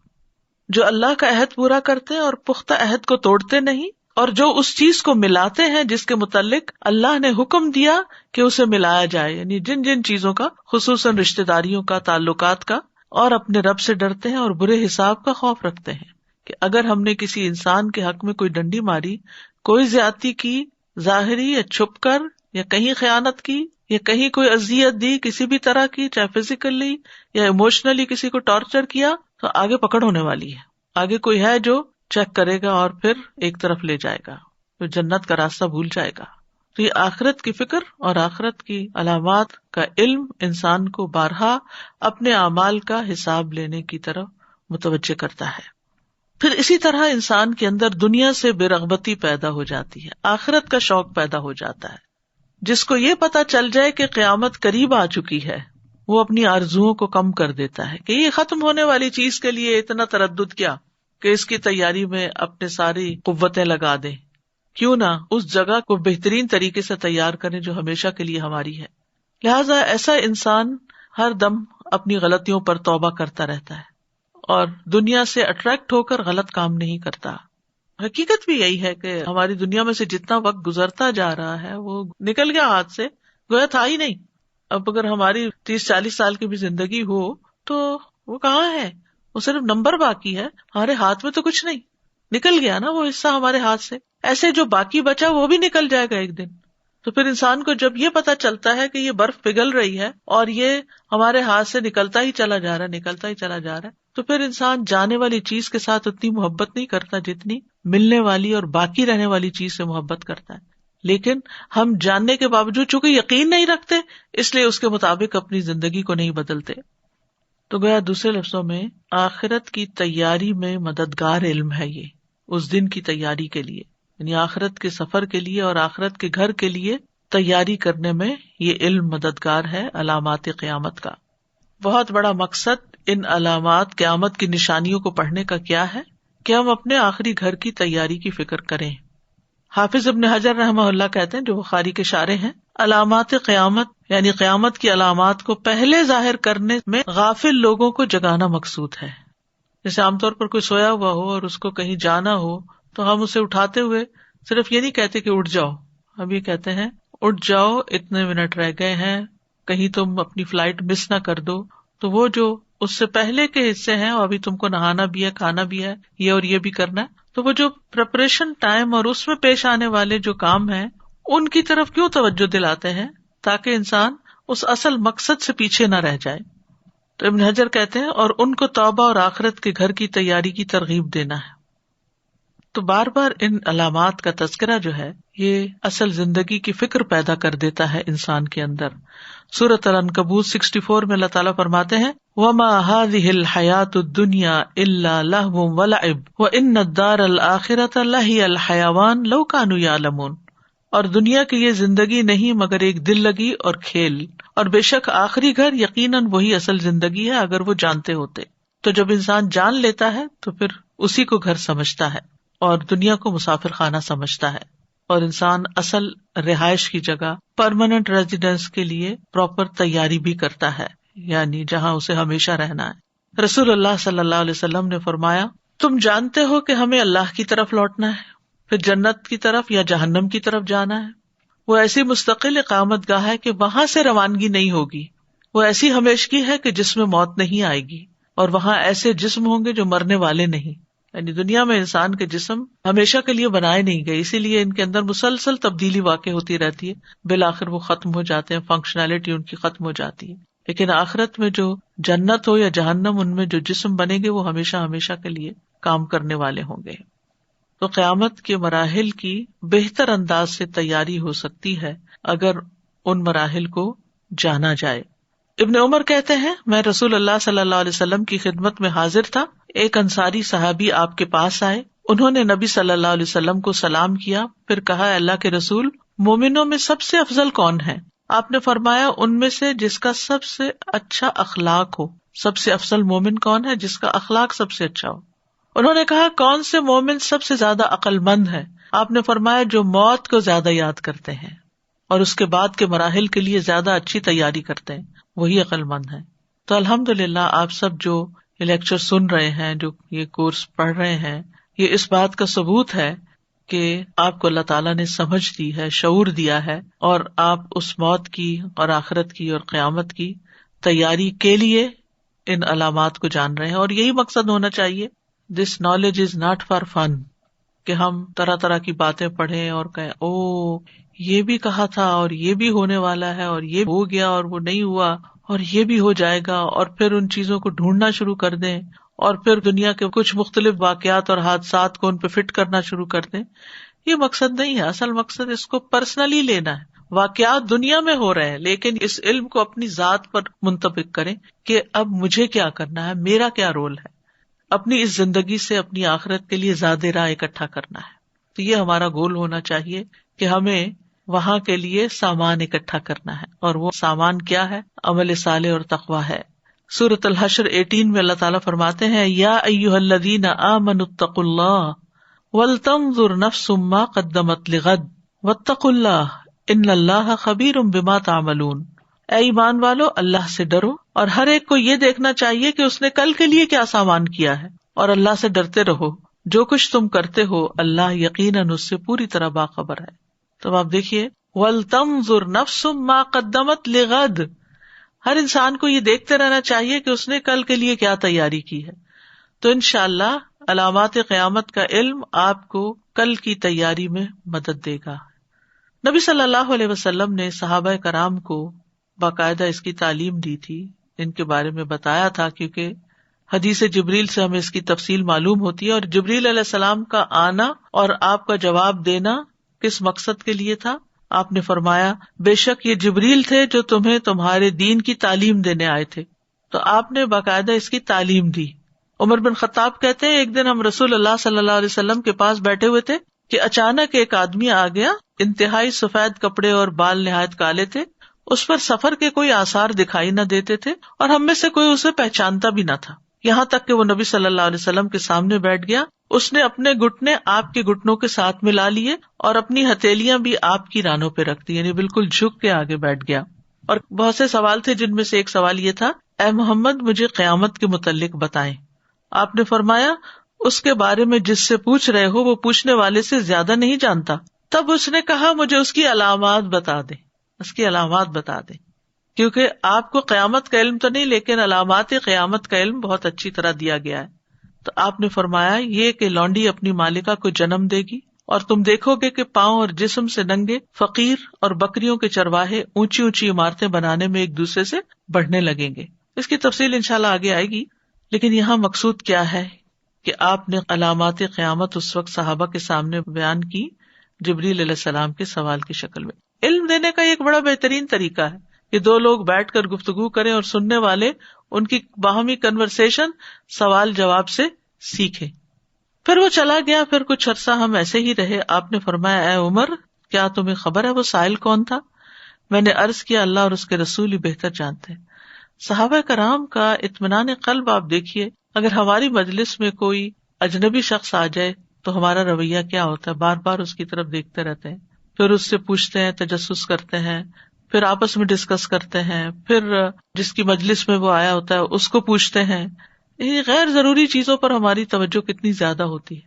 S1: جو اللہ کا عہد پورا کرتے ہیں اور پختہ عہد کو توڑتے نہیں، اور جو اس چیز کو ملاتے ہیں جس کے متعلق اللہ نے حکم دیا کہ اسے ملایا جائے، یعنی جن جن چیزوں کا، خصوصاً رشتہ داریوں کا، تعلقات کا، اور اپنے رب سے ڈرتے ہیں اور برے حساب کا خوف رکھتے ہیں کہ اگر ہم نے کسی انسان کے حق میں کوئی ڈنڈی ماری، کوئی زیادتی کی، ظاہری یا چھپ کر، یا کہیں خیانت کی، یا کہیں کوئی اذیت دی کسی بھی طرح کی، چاہے فزیکلی یا ایموشنلی کسی کو ٹارچر کیا، تو آگے پکڑ ہونے والی ہے، آگے کوئی ہے جو چیک کرے گا اور پھر ایک طرف لے جائے گا، تو جنت کا راستہ بھول جائے گا۔ تو یہ آخرت کی فکر اور آخرت کی علامات کا علم انسان کو بارہا اپنے اعمال کا حساب لینے کی طرف متوجہ کرتا ہے۔ پھر اسی طرح انسان کے اندر دنیا سے بے رغبتی پیدا ہو جاتی ہے، آخرت کا شوق پیدا ہو جاتا ہے۔ جس کو یہ پتا چل جائے کہ قیامت قریب آ چکی ہے، وہ اپنی آرزوؤں کو کم کر دیتا ہے کہ یہ ختم ہونے والی چیز کے لیے اتنا تردد کیا کہ اس کی تیاری میں اپنے ساری قوتیں لگا دیں، کیوں نہ اس جگہ کو بہترین طریقے سے تیار کریں جو ہمیشہ کے لیے ہماری ہے۔ لہٰذا ایسا انسان ہر دم اپنی غلطیوں پر توبہ کرتا رہتا ہے اور دنیا سے اٹریکٹ ہو کر غلط کام نہیں کرتا۔ حقیقت بھی یہی ہے کہ ہماری دنیا میں سے جتنا وقت گزرتا جا رہا ہے وہ نکل گیا ہاتھ سے، گویا تھا ہی نہیں۔ اب اگر ہماری 30-40 سال کی بھی زندگی ہو تو وہ کہاں ہے، وہ صرف نمبر باقی ہے، ہمارے ہاتھ میں تو کچھ نہیں، نکل گیا نا وہ حصہ ہمارے ہاتھ سے۔ ایسے جو باقی بچا وہ بھی نکل جائے گا ایک دن۔ تو پھر انسان کو جب یہ پتا چلتا ہے کہ یہ برف پگھل رہی ہے اور یہ ہمارے ہاتھ سے نکلتا ہی چلا جا رہا ہے، نکلتا ہی چلا جا رہا ہے، تو پھر انسان جانے والی چیز کے ساتھ اتنی محبت نہیں کرتا جتنی ملنے والی اور باقی رہنے والی چیز سے محبت کرتا ہے۔ لیکن ہم جاننے کے باوجود چونکہ یقین نہیں رکھتے، اس لیے اس کے مطابق اپنی زندگی کو نہیں بدلتے۔ تو گویا دوسرے لفظوں میں آخرت کی تیاری میں مددگار علم ہے، یہ اس دن کی تیاری کے لیے، یعنی آخرت کے سفر کے لیے اور آخرت کے گھر کے لیے تیاری کرنے میں یہ علم مددگار ہے علامات قیامت کا۔ بہت بڑا مقصد ان علامات قیامت کی نشانیوں کو پڑھنے کا کیا ہے کہ ہم اپنے آخری گھر کی تیاری کی فکر کریں۔ حافظ ابن حجر رحمہ اللہ کہتے ہیں، جو بخاری کے شارح ہیں، علامات قیامت یعنی قیامت کی علامات کو پہلے ظاہر کرنے میں غافل لوگوں کو جگانا مقصود ہے۔ جیسے عام طور پر کوئی سویا ہوا ہو اور اس کو کہیں جانا ہو تو ہم اسے اٹھاتے ہوئے صرف یہ نہیں کہتے کہ اٹھ جاؤ، ہم یہ کہتے ہیں اٹھ جاؤ، اتنے منٹ رہ گئے ہیں، کہیں تم اپنی فلائٹ مس نہ کر دو۔ تو وہ جو اس سے پہلے کے حصے ہیں اور ابھی تم کو نہانا بھی ہے، کھانا بھی ہے، یہ اور یہ بھی کرنا ہے، تو وہ جو پریپریشن ٹائم اور اس میں پیش آنے والے جو کام ہیں ان کی طرف کیوں توجہ دلاتے ہیں؟ تاکہ انسان اس اصل مقصد سے پیچھے نہ رہ جائے. تو ابن حجر کہتے ہیں اور ان کو توبہ اور آخرت کے گھر کی تیاری کی ترغیب دینا ہے. تو بار بار ان علامات کا تذکرہ جو ہے یہ اصل زندگی کی فکر پیدا کر دیتا ہے انسان کے اندر. سورۃ العنکبوت 64 میں اللہ تعالیٰ فرماتے ہیں وَمَا هَذِهِ الْحَيَاةُ الدُّنْيَا إِلَّا لَهْوٌ وَلَعِبٌ وَإِنَّ الدَّارَ الْآخِرَةَ لَهِيَ الْحَيَوَانُ لَوْ كَانُوا يَعْلَمُونَ. اور دنیا کی یہ زندگی نہیں مگر ایک دل لگی اور کھیل، اور بے شک آخری گھر یقیناً وہی اصل زندگی ہے اگر وہ جانتے ہوتے. تو جب انسان جان لیتا ہے تو پھر اسی کو گھر سمجھتا ہے اور دنیا کو مسافر خانہ سمجھتا ہے، اور انسان اصل رہائش کی جگہ پرماننٹ ریزیڈنس کے لیے پراپر تیاری بھی کرتا ہے، یعنی جہاں اسے ہمیشہ رہنا ہے. رسول اللہ صلی اللہ علیہ وسلم نے فرمایا تم جانتے ہو کہ ہمیں اللہ کی طرف لوٹنا ہے، پھر جنت کی طرف یا جہنم کی طرف جانا ہے. وہ ایسی مستقل اقامت گاہ ہے کہ وہاں سے روانگی نہیں ہوگی. وہ ایسی ہمیشگی ہے کہ جس میں موت نہیں آئے گی، اور وہاں ایسے جسم ہوں گے جو مرنے والے نہیں. یعنی دنیا میں انسان کے جسم ہمیشہ کے لیے بنائے نہیں گئے، اسی لیے ان کے اندر مسلسل تبدیلی واقع ہوتی رہتی ہے، بالآخر وہ ختم ہو جاتے ہیں، فنکشنالٹی ان کی ختم ہو جاتی ہے. لیکن آخرت میں جو جنت ہو یا جہنم، ان میں جو جسم بنے گے وہ ہمیشہ ہمیشہ کے لیے کام کرنے والے ہوں گے. تو قیامت کے مراحل کی بہتر انداز سے تیاری ہو سکتی ہے اگر ان مراحل کو جانا جائے. ابن عمر کہتے ہیں میں رسول اللہ صلی اللہ علیہ وسلم کی خدمت میں حاضر تھا. ایک انصاری صحابی آپ کے پاس آئے، انہوں نے نبی صلی اللہ علیہ وسلم کو سلام کیا، پھر کہا اللہ کے رسول مومنوں میں سب سے افضل کون ہے؟ آپ نے فرمایا ان میں سے جس کا سب سے اچھا اخلاق ہو. سب سے افضل مومن کون ہے؟ جس کا اخلاق سب سے اچھا ہو. انہوں نے کہا کون سے مومن سب سے زیادہ عقل مند ہے؟ آپ نے فرمایا جو موت کو زیادہ یاد کرتے ہیں اور اس کے بعد کے مراحل کے لیے زیادہ اچھی تیاری کرتے ہیں، وہی عقل مند ہے. تو الحمدللہ آپ سب جو یہ لیکچر سن رہے ہیں، جو یہ کورس پڑھ رہے ہیں، یہ اس بات کا ثبوت ہے کہ آپ کو اللہ تعالیٰ نے سمجھ دی ہے، شعور دیا ہے، اور آپ اس موت کی اور آخرت کی اور قیامت کی تیاری کے لیے ان علامات کو جان رہے ہیں. اور یہی مقصد ہونا چاہیے. This knowledge is not for fun, کہ ہم طرح طرح کی باتیں پڑھیں اور کہیں او یہ بھی کہا تھا اور یہ بھی ہونے والا ہے اور یہ ہو گیا اور وہ نہیں ہوا اور یہ بھی ہو جائے گا، اور پھر ان چیزوں کو ڈھونڈنا شروع کر دیں اور پھر دنیا کے کچھ مختلف واقعات اور حادثات کو ان پہ فٹ کرنا شروع کر دیں. یہ مقصد نہیں ہے. اصل مقصد اس کو پرسنلی لینا ہے. واقعات دنیا میں ہو رہے ہیں لیکن اس علم کو اپنی ذات پر منطبق کریں کہ اب مجھے کیا کرنا ہے، میرا کیا رول ہے. اپنی اس زندگی سے اپنی آخرت کے لیے زیادہ راہ اکٹھا کرنا ہے. تو یہ ہمارا گول ہونا چاہیے کہ ہمیں وہاں کے لیے سامان اکٹھا کرنا ہے، اور وہ سامان کیا ہے؟ عمل صالح اور تقویٰ ہے. سورۃ الحشر 18 میں اللہ تعالیٰ فرماتے ہیں یا ایھا الذین آمنوا اتقوا اللہ ولتنظر نفس ما قدمت لغد واتقوا اللہ ان اللہ خبیر بما تعملون. اے ایمان والو اللہ سے ڈرو، اور ہر ایک کو یہ دیکھنا چاہیے کہ اس نے کل کے لیے کیا سامان کیا ہے، اور اللہ سے ڈرتے رہو، جو کچھ تم کرتے ہو اللہ یقیناً اس سے پوری طرح باخبر ہے. تو آپ دیکھیے وَلْتَنظُرْ نَفْسٌ مَا قَدَّمَتْ لِغَدٍ، ہر انسان کو یہ دیکھتے رہنا چاہیے کہ اس نے کل کے لیے کیا تیاری کی ہے. تو انشاءاللہ علامات قیامت کا علم آپ کو کل کی تیاری میں مدد دے گا. نبی صلی اللہ علیہ وسلم نے صحابہ کرام کو باقاعدہ اس کی تعلیم دی تھی، ان کے بارے میں بتایا تھا، کیونکہ حدیث جبریل سے ہمیں اس کی تفصیل معلوم ہوتی ہے. اور جبریل علیہ السلام کا آنا اور آپ کا جواب دینا کس مقصد کے لیے تھا؟ آپ نے فرمایا بے شک یہ جبریل تھے جو تمہیں تمہارے دین کی تعلیم دینے آئے تھے. تو آپ نے باقاعدہ اس کی تعلیم دی. عمر بن خطاب کہتے ہیں ایک دن ہم رسول اللہ صلی اللہ علیہ وسلم کے پاس بیٹھے ہوئے تھے کہ اچانک ایک آدمی آ گیا، انتہائی سفید کپڑے اور بال نہایت کالے تھے، اس پر سفر کے کوئی آثار دکھائی نہ دیتے تھے اور ہم میں سے کوئی اسے پہچانتا بھی نہ تھا، یہاں تک کہ وہ نبی صلی اللہ علیہ وسلم کے سامنے بیٹھ گیا. اس نے اپنے گھٹنے آپ کے گھٹنوں کے ساتھ ملا لیے اور اپنی ہتھیلیاں بھی آپ کی رانوں پہ رکھ دی، یعنی بالکل جھک کے آگے بیٹھ گیا. اور بہت سے سوال تھے جن میں سے ایک سوال یہ تھا اے محمد مجھے قیامت کے متعلق بتائیں. آپ نے فرمایا اس کے بارے میں جس سے پوچھ رہے ہو وہ پوچھنے والے سے زیادہ نہیں جانتا. تب اس نے کہا مجھے اس کی علامات بتا دیں، اس کی علامات بتا دیں، کیونکہ آپ کو قیامت کا علم تو نہیں لیکن علامات قیامت کا علم بہت اچھی طرح دیا گیا ہے. تو آپ نے فرمایا یہ کہ لونڈی اپنی مالکہ کو جنم دے گی اور تم دیکھو گے کہ پاؤں اور جسم سے ننگے فقیر اور بکریوں کے چرواہے اونچی اونچی عمارتیں بنانے میں ایک دوسرے سے بڑھنے لگیں گے. اس کی تفصیل انشاءاللہ آگے آئے گی، لیکن یہاں مقصود کیا ہے کہ آپ نے علامات قیامت اس وقت صحابہ کے سامنے بیان کی جبریل علیہ السلام کے سوال کی شکل میں. علم دینے کا ایک بڑا بہترین طریقہ ہے کہ دو لوگ بیٹھ کر گفتگو کریں اور سننے والے ان کی باہمی کنورسیشن سوال جواب سے سیکھیں. پھر وہ چلا گیا. پھر کچھ عرصہ ہم ایسے ہی رہے. آپ نے فرمایا اے عمر کیا تمہیں خبر ہے وہ سائل کون تھا؟ میں نے عرض کیا اللہ اور اس کے رسول ہی بہتر جانتے ہیں. صحابہ کرام کا اطمینان قلب آپ دیکھیے. اگر ہماری مجلس میں کوئی اجنبی شخص آ جائے تو ہمارا رویہ کیا ہوتا ہے؟ بار بار اس کی طرف دیکھتے رہتے ہیں، پھر اس سے پوچھتے ہیں، تجسس کرتے ہیں، پھر آپس میں ڈسکس کرتے ہیں، پھر جس کی مجلس میں وہ آیا ہوتا ہے اس کو پوچھتے ہیں. یہ غیر ضروری چیزوں پر ہماری توجہ کتنی زیادہ ہوتی ہے.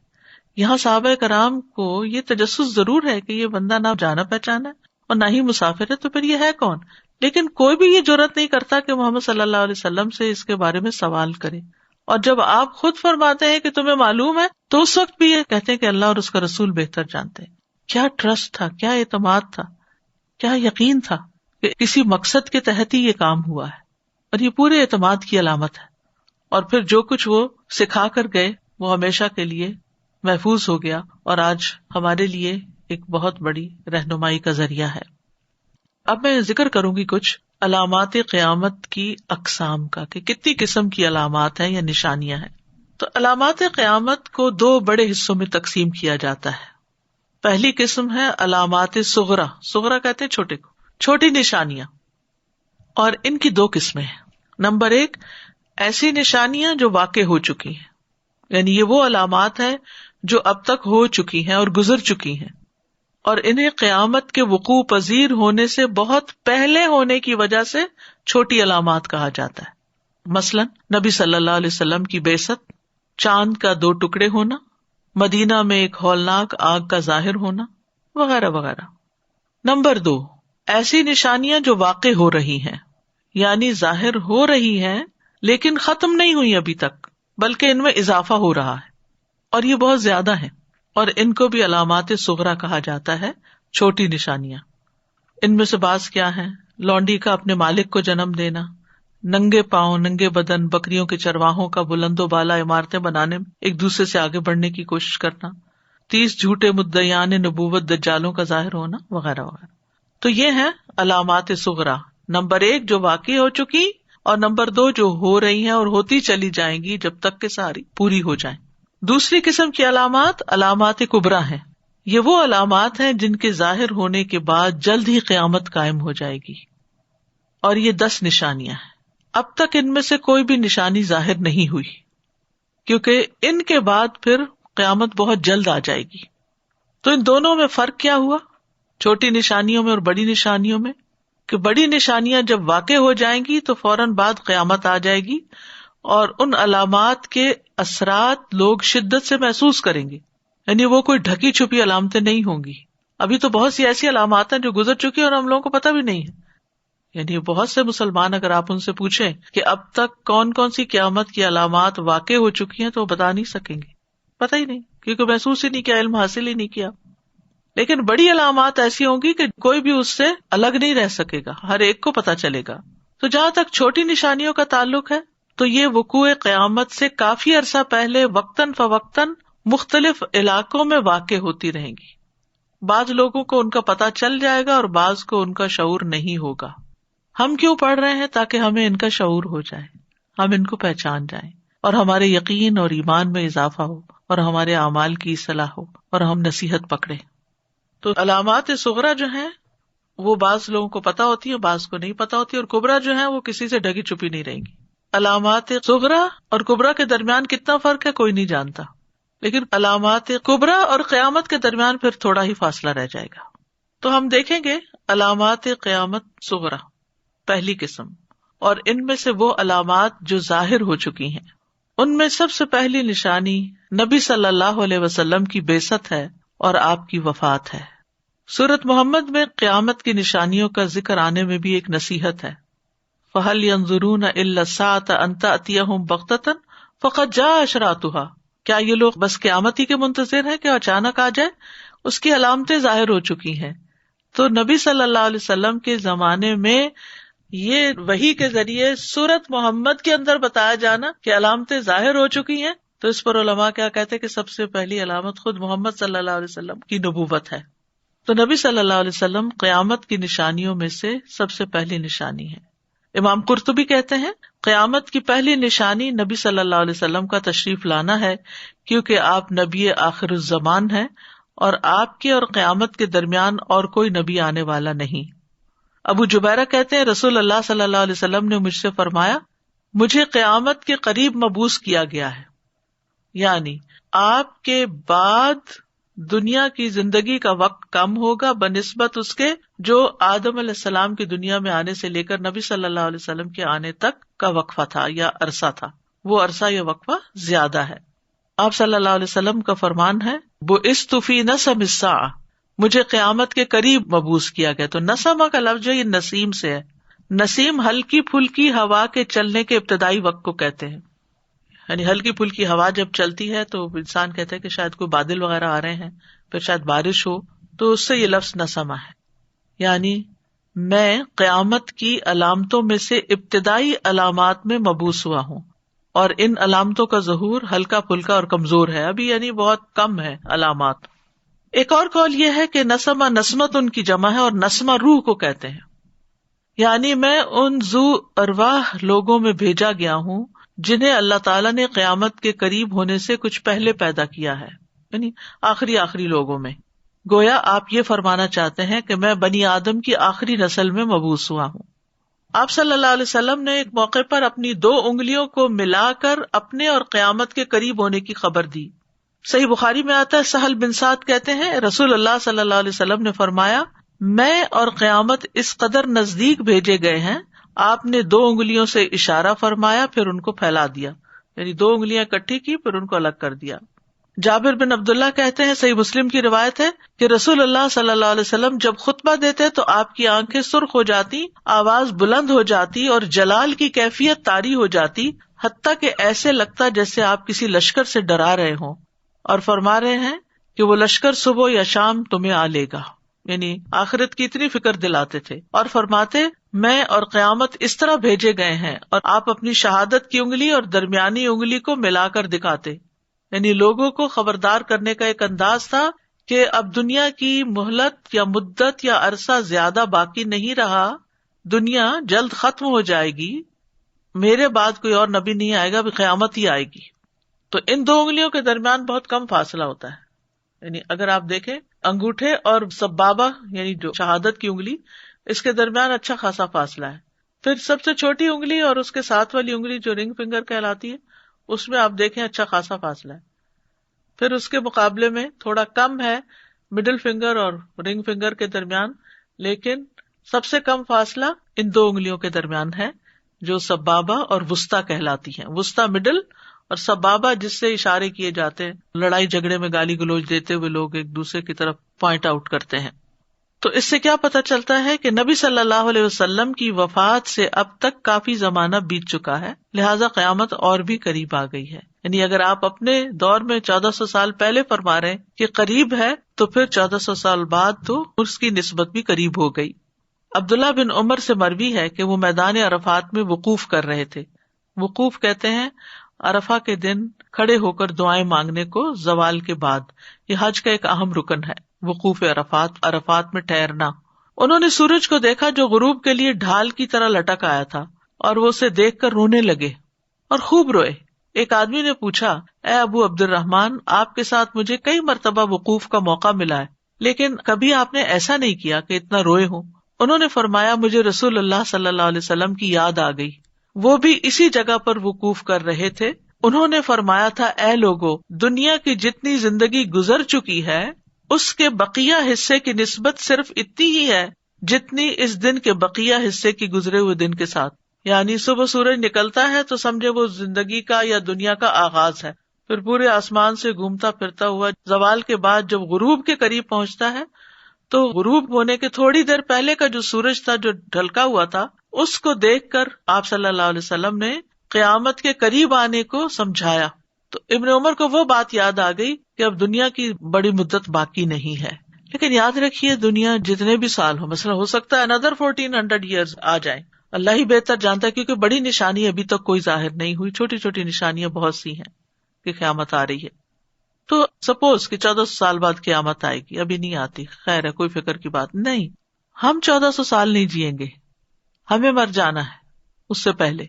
S1: یہاں صحابہ کرام کو یہ تجسس ضرور ہے کہ یہ بندہ نہ جانا پہچانا ہے اور نہ ہی مسافر ہے، تو پھر یہ ہے کون؟ لیکن کوئی بھی یہ جرأت نہیں کرتا کہ محمد صلی اللہ علیہ وسلم سے اس کے بارے میں سوال کرے. اور جب آپ خود فرماتے ہیں کہ تمہیں معلوم ہے تو اس وقت بھی یہ کہتے ہیں کہ اللہ اور اس کا رسول بہتر جانتے ہیں. کیا ٹرسٹ تھا، کیا اعتماد تھا، کیا یقین تھا کہ کسی مقصد کے تحت ہی یہ کام ہوا ہے. اور یہ پورے اعتماد کی علامت ہے. اور پھر جو کچھ وہ سکھا کر گئے وہ ہمیشہ کے لیے محفوظ ہو گیا اور آج ہمارے لیے ایک بہت بڑی رہنمائی کا ذریعہ ہے. اب میں ذکر کروں گی کچھ علامات قیامت کی اقسام کا کہ کتنی قسم کی علامات ہیں یا نشانیاں ہیں. تو علامات قیامت کو دو بڑے حصوں میں تقسیم کیا جاتا ہے. پہلی قسم ہے علامات صغرا. صغرا کہتے ہیں چھوٹے کو، چھوٹی نشانیاں. اور ان کی دو قسمیں ہیں. نمبر ایک، ایسی نشانیاں جو واقع ہو چکی ہیں، یعنی یہ وہ علامات ہیں جو اب تک ہو چکی ہیں اور گزر چکی ہیں، اور انہیں قیامت کے وقوع پذیر ہونے سے بہت پہلے ہونے کی وجہ سے چھوٹی علامات کہا جاتا ہے. مثلاً نبی صلی اللہ علیہ وسلم کی بعثت، چاند کا 2 ٹکڑے ہونا، مدینہ میں ایک ہولناک آگ کا ظاہر ہونا وغیرہ وغیرہ. نمبر 2، ایسی نشانیاں جو واقع ہو رہی ہیں، یعنی ظاہر ہو رہی ہیں لیکن ختم نہیں ہوئی ابھی تک، بلکہ ان میں اضافہ ہو رہا ہے اور یہ بہت زیادہ ہیں، اور ان کو بھی علامات صغرا کہا جاتا ہے، چھوٹی نشانیاں. ان میں سے بعض کیا ہیں؟ لونڈی کا اپنے مالک کو جنم دینا، ننگے پاؤں ننگے بدن بکریوں کے چرواہوں کا بلند و بالا عمارتیں بنانے میں ایک دوسرے سے آگے بڑھنے کی کوشش کرنا، 30 جھوٹے مدعیان نبوت دجالوں کا ظاہر ہونا وغیرہ وغیرہ. تو یہ ہیں علامات صغرا. نمبر 1 جو واقع ہو چکی، اور نمبر 2 جو ہو رہی ہیں اور ہوتی چلی جائیں گی جب تک کہ ساری پوری ہو جائیں. دوسری قسم کی علامات علامات کبریٰ ہیں. یہ وہ علامات ہیں جن کے ظاہر ہونے کے بعد جلد ہی قیامت قائم ہو جائے گی، اور یہ 10 نشانیاں ہیں. اب تک ان میں سے کوئی بھی نشانی ظاہر نہیں ہوئی، کیونکہ ان کے بعد پھر قیامت بہت جلد آ جائے گی. تو ان دونوں میں فرق کیا ہوا، چھوٹی نشانیوں میں اور بڑی نشانیوں میں؟ کہ بڑی نشانیاں جب واقع ہو جائیں گی تو فوراً بعد قیامت آ جائے گی، اور ان علامات کے اثرات لوگ شدت سے محسوس کریں گے. یعنی وہ کوئی ڈھکی چھپی علامتیں نہیں ہوں گی. ابھی تو بہت سی ایسی علامات ہیں جو گزر چکی ہیں اور ہم لوگوں کو پتہ بھی نہیں ہے. یعنی بہت سے مسلمان اگر آپ ان سے پوچھیں کہ اب تک کون کون سی قیامت کی علامات واقع ہو چکی ہیں تو وہ بتا نہیں سکیں گے، پتہ ہی نہیں، کیونکہ محسوس ہی نہیں کیا، علم حاصل ہی نہیں کیا. لیکن بڑی علامات ایسی ہوں گی کہ کوئی بھی اس سے الگ نہیں رہ سکے گا، ہر ایک کو پتہ چلے گا. تو جہاں تک چھوٹی نشانیوں کا تعلق ہے تو یہ وقوع قیامت سے کافی عرصہ پہلے وقتاً فوقتاً مختلف علاقوں میں واقع ہوتی رہیں گی. بعض لوگوں کو ان کا پتہ چل جائے گا اور بعض کو ان کا شعور نہیں ہوگا. ہم کیوں پڑھ رہے ہیں؟ تاکہ ہمیں ان کا شعور ہو جائے، ہم ان کو پہچان جائیں، اور ہمارے یقین اور ایمان میں اضافہ ہو، اور ہمارے اعمال کی اصلاح ہو، اور ہم نصیحت پکڑیں. تو علامات صغرا جو ہیں وہ بعض لوگوں کو پتہ ہوتی ہیں، بعض کو نہیں پتہ ہوتی، اور کبریٰ جو ہیں وہ کسی سے ڈھکی چھپی نہیں رہیں گی. علامات صغرا اور کبریٰ کے درمیان کتنا فرق ہے کوئی نہیں جانتا، لیکن علامات کبریٰ اور قیامت کے درمیان پھر تھوڑا ہی فاصلہ رہ جائے گا. تو ہم دیکھیں گے علامات قیامت صغرا پہلی قسم، اور ان میں سے وہ علامات جو ظاہر ہو چکی ہیں. ان میں سب سے پہلی نشانی نبی صلی اللہ علیہ وسلم کی بعثت ہے اور آپ کی وفات ہے. سورۃ محمد میں قیامت کی نشانیوں کا ذکر آنے میں بھی ایک نصیحت ہے. فَهَلْ يَنظُرُونَ إِلَّا السَّاعَةَ أَن تَأْتِيَهُمْ بَغْتَةً فقد جاء اشراطها، کیا یہ لوگ بس قیامت ہی کے منتظر ہیں کہ اچانک آ جائے؟ اس کی علامتیں ظاہر ہو چکی ہیں. تو نبی صلی اللہ علیہ وسلم کے زمانے میں یہ وحی کے ذریعے سورت محمد کے اندر بتایا جانا کہ علامتیں ظاہر ہو چکی ہیں، تو اس پر علماء کیا کہتے ہیں کہ سب سے پہلی علامت خود محمد صلی اللہ علیہ وسلم کی نبوت ہے. تو نبی صلی اللہ علیہ وسلم قیامت کی نشانیوں میں سے سب سے پہلی نشانی ہے. امام قرطبی کہتے ہیں قیامت کی پہلی نشانی نبی صلی اللہ علیہ وسلم کا تشریف لانا ہے، کیونکہ آپ نبی آخر الزمان ہیں اور آپ کے اور قیامت کے درمیان اور کوئی نبی آنے والا نہیں. ابو جبیرہ کہتے ہیں رسول اللہ صلی اللہ علیہ وسلم نے مجھ سے فرمایا مجھے قیامت کے قریب مبعوث کیا گیا ہے، یعنی آپ کے بعد دنیا کی زندگی کا وقت کم ہوگا بنسبت اس کے جو آدم علیہ السلام کی دنیا میں آنے سے لے کر نبی صلی اللہ علیہ وسلم کے آنے تک کا وقفہ تھا یا عرصہ تھا، وہ عرصہ یا وقفہ زیادہ ہے. آپ صلی اللہ علیہ وسلم کا فرمان ہے بُعِثْتُ فِي نَسَمِ السَّاعَةِ، مجھے قیامت کے قریب مبعوث کیا گیا. تو نسمہ کا لفظ یہ نسیم سے ہے. نسیم ہلکی پھلکی ہوا کے چلنے کے ابتدائی وقت کو کہتے ہیں، یعنی ہلکی پھلکی ہوا جب چلتی ہے تو انسان کہتا ہے کہ شاید کوئی بادل وغیرہ آ رہے ہیں، پھر شاید بارش ہو، تو اس سے یہ لفظ نسمہ ہے. یعنی میں قیامت کی علامتوں میں سے ابتدائی علامات میں مبعوث ہوا ہوں، اور ان علامتوں کا ظہور ہلکا پھلکا اور کمزور ہے ابھی، یعنی بہت کم ہے علامات. ایک اور قول یہ ہے کہ نسمہ نسمت ان کی جمع ہے اور نسمہ روح کو کہتے ہیں، یعنی میں ان ذو ارواح لوگوں میں بھیجا گیا ہوں جنہیں اللہ تعالیٰ نے قیامت کے قریب ہونے سے کچھ پہلے پیدا کیا ہے، یعنی آخری لوگوں میں. گویا آپ یہ فرمانا چاہتے ہیں کہ میں بنی آدم کی آخری نسل میں مبعوث ہوا ہوں. آپ صلی اللہ علیہ وسلم نے ایک موقع پر اپنی 2 انگلیوں کو ملا کر اپنے اور قیامت کے قریب ہونے کی خبر دی. صحیح بخاری میں آتا ہے سہل بن سعد کہتے ہیں رسول اللہ صلی اللہ علیہ وسلم نے فرمایا میں اور قیامت اس قدر نزدیک بھیجے گئے ہیں. آپ نے 2 انگلیوں سے اشارہ فرمایا پھر ان کو پھیلا دیا، یعنی 2 انگلیاں اکٹھی کی پھر ان کو الگ کر دیا. جابر بن عبداللہ کہتے ہیں صحیح مسلم کی روایت ہے کہ رسول اللہ صلی اللہ علیہ وسلم جب خطبہ دیتے تو آپ کی آنکھیں سرخ ہو جاتی، آواز بلند ہو جاتی اور جلال کی کیفیت طاری ہو جاتی، حتیٰ کہ ایسے لگتا جیسے آپ کسی لشکر سے ڈرا رہے ہوں اور فرما رہے ہیں کہ وہ لشکر صبح یا شام تمہیں آ لے گا. یعنی آخرت کی اتنی فکر دلاتے تھے اور فرماتے میں اور قیامت اس طرح بھیجے گئے ہیں، اور آپ اپنی شہادت کی انگلی اور درمیانی انگلی کو ملا کر دکھاتے. یعنی لوگوں کو خبردار کرنے کا ایک انداز تھا کہ اب دنیا کی مہلت یا مدت یا عرصہ زیادہ باقی نہیں رہا، دنیا جلد ختم ہو جائے گی، میرے بعد کوئی اور نبی نہیں آئے گا، اب قیامت ہی آئے گی. تو ان 2 انگلیوں کے درمیان بہت کم فاصلہ ہوتا ہے. یعنی اگر آپ دیکھیں انگوٹھے اور سبابہ یعنی جو شہادت کی انگلی، اس کے درمیان اچھا خاصا فاصلہ ہے. پھر سب سے چھوٹی انگلی اور اس کے ساتھ والی انگلی جو رنگ فنگر کہلاتی ہے، اس میں آپ دیکھیں اچھا خاصا فاصلہ ہے. پھر اس کے مقابلے میں تھوڑا کم ہے مڈل فنگر اور رنگ فنگر کے درمیان، لیکن سب سے کم فاصلہ ان 2 انگلیوں کے درمیان ہے جو سبابہ اور وسطیٰ کہلاتی ہیں. وسطیٰ مڈل اور سبابہ جس سے اشارے کیے جاتے ہیں، لڑائی جھگڑے میں گالی گلوچ دیتے ہوئے لوگ ایک دوسرے کی طرف پوائنٹ آؤٹ کرتے ہیں. تو اس سے کیا پتہ چلتا ہے کہ نبی صلی اللہ علیہ وسلم کی وفات سے اب تک کافی زمانہ بیت چکا ہے، لہذا قیامت اور بھی قریب آ گئی ہے. یعنی اگر آپ اپنے دور میں 1400 سال پہلے فرما رہے ہیں کہ قریب ہے، تو پھر 1400 سال بعد تو اس کی نسبت بھی قریب ہو گئی. عبداللہ بن عمر سے مروی ہے کہ وہ میدان عرفات میں وقوف کر رہے تھے. وقوف کہتے ہیں عرفہ کے دن کھڑے ہو کر دعائیں مانگنے کو زوال کے بعد. یہ حج کا ایک اہم رکن ہے، وقوف عرفات میں ٹھہرنا. انہوں نے سورج کو دیکھا جو غروب کے لیے ڈھال کی طرح لٹک آیا تھا، اور وہ اسے دیکھ کر رونے لگے اور خوب روئے. ایک آدمی نے پوچھا اے ابو عبد الرحمن، آپ کے ساتھ مجھے کئی مرتبہ وقوف کا موقع ملا ہے، لیکن کبھی آپ نے ایسا نہیں کیا کہ اتنا روئے ہوں. انہوں نے فرمایا مجھے رسول اللہ صلی اللہ علیہ وسلم کی یاد آ گئی، وہ بھی اسی جگہ پر وقوف کر رہے تھے. انہوں نے فرمایا تھا اے لوگو، دنیا کی جتنی زندگی گزر چکی ہے اس کے بقیہ حصے کی نسبت صرف اتنی ہی ہے جتنی اس دن کے بقیہ حصے کی گزرے ہوئے دن کے ساتھ. یعنی صبح سورج نکلتا ہے تو سمجھے وہ زندگی کا یا دنیا کا آغاز ہے، پھر پورے آسمان سے گھومتا پھرتا ہوا زوال کے بعد جب غروب کے قریب پہنچتا ہے تو غروب ہونے کے تھوڑی دیر پہلے کا جو سورج تھا جو ڈھلکا ہوا تھا، اس کو دیکھ کر آپ صلی اللہ علیہ وسلم نے قیامت کے قریب آنے کو سمجھایا. تو ابن عمر کو وہ بات یاد آ گئی کہ اب دنیا کی بڑی مدت باقی نہیں ہے. لیکن یاد رکھیے دنیا جتنے بھی سال ہو، مثلا ہو سکتا ہے another 1400 years آ جائیں، اللہ ہی بہتر جانتا ہے، کیونکہ بڑی نشانی ابھی تک کوئی ظاہر نہیں ہوئی، چھوٹی چھوٹی نشانیاں بہت سی ہیں کہ قیامت آ رہی ہے. تو سپوز کہ 1400 سال بعد قیامت آئے گی، ابھی نہیں آتی، خیر ہے، کوئی فکر کی بات نہیں. ہم 1400 سال نہیں جیئیں گے، ہمیں مر جانا ہے. اس سے پہلے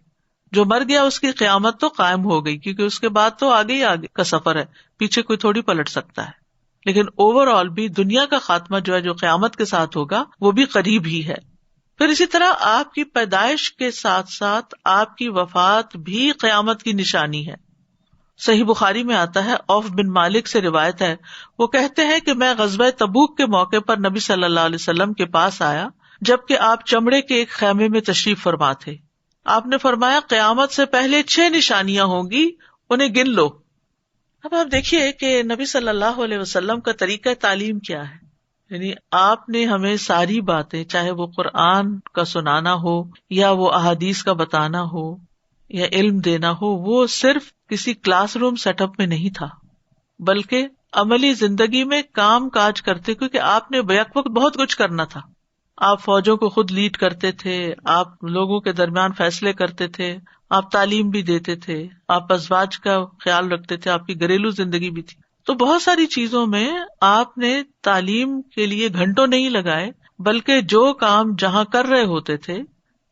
S1: جو مر گیا اس کی قیامت تو قائم ہو گئی، کیونکہ اس کے بعد تو آگے ہی آگے کا سفر ہے، پیچھے کوئی تھوڑی پلٹ سکتا ہے. لیکن اوور آل بھی دنیا کا خاتمہ جو ہے، جو قیامت کے ساتھ ہوگا، وہ بھی قریب ہی ہے. پھر اسی طرح آپ کی پیدائش کے ساتھ ساتھ آپ کی وفات بھی قیامت کی نشانی ہے. صحیح بخاری میں آتا ہے، عوف بن مالک سے روایت ہے، وہ کہتے ہیں کہ میں غزوہ تبوک کے موقع پر نبی صلی اللہ علیہ وسلم کے پاس آیا جبکہ آپ چمڑے کے ایک خیمے میں تشریف فرما تھے. آپ نے فرمایا قیامت سے پہلے 6 نشانیاں ہوں گی، انہیں گن لو. اب آپ دیکھیے کہ نبی صلی اللہ علیہ وسلم کا طریقہ تعلیم کیا ہے. یعنی آپ نے ہمیں ساری باتیں، چاہے وہ قرآن کا سنانا ہو یا وہ احادیث کا بتانا ہو یا علم دینا ہو، وہ صرف کسی کلاس روم سیٹ اپ میں نہیں تھا، بلکہ عملی زندگی میں کام کاج کرتے، کیونکہ آپ نے بیک وقت بہت کچھ کرنا تھا. آپ فوجوں کو خود لیڈ کرتے تھے، آپ لوگوں کے درمیان فیصلے کرتے تھے، آپ تعلیم بھی دیتے تھے، آپ ازواج کا خیال رکھتے تھے، آپ کی گھریلو زندگی بھی تھی. تو بہت ساری چیزوں میں آپ نے تعلیم کے لیے گھنٹوں نہیں لگائے، بلکہ جو کام جہاں کر رہے ہوتے تھے،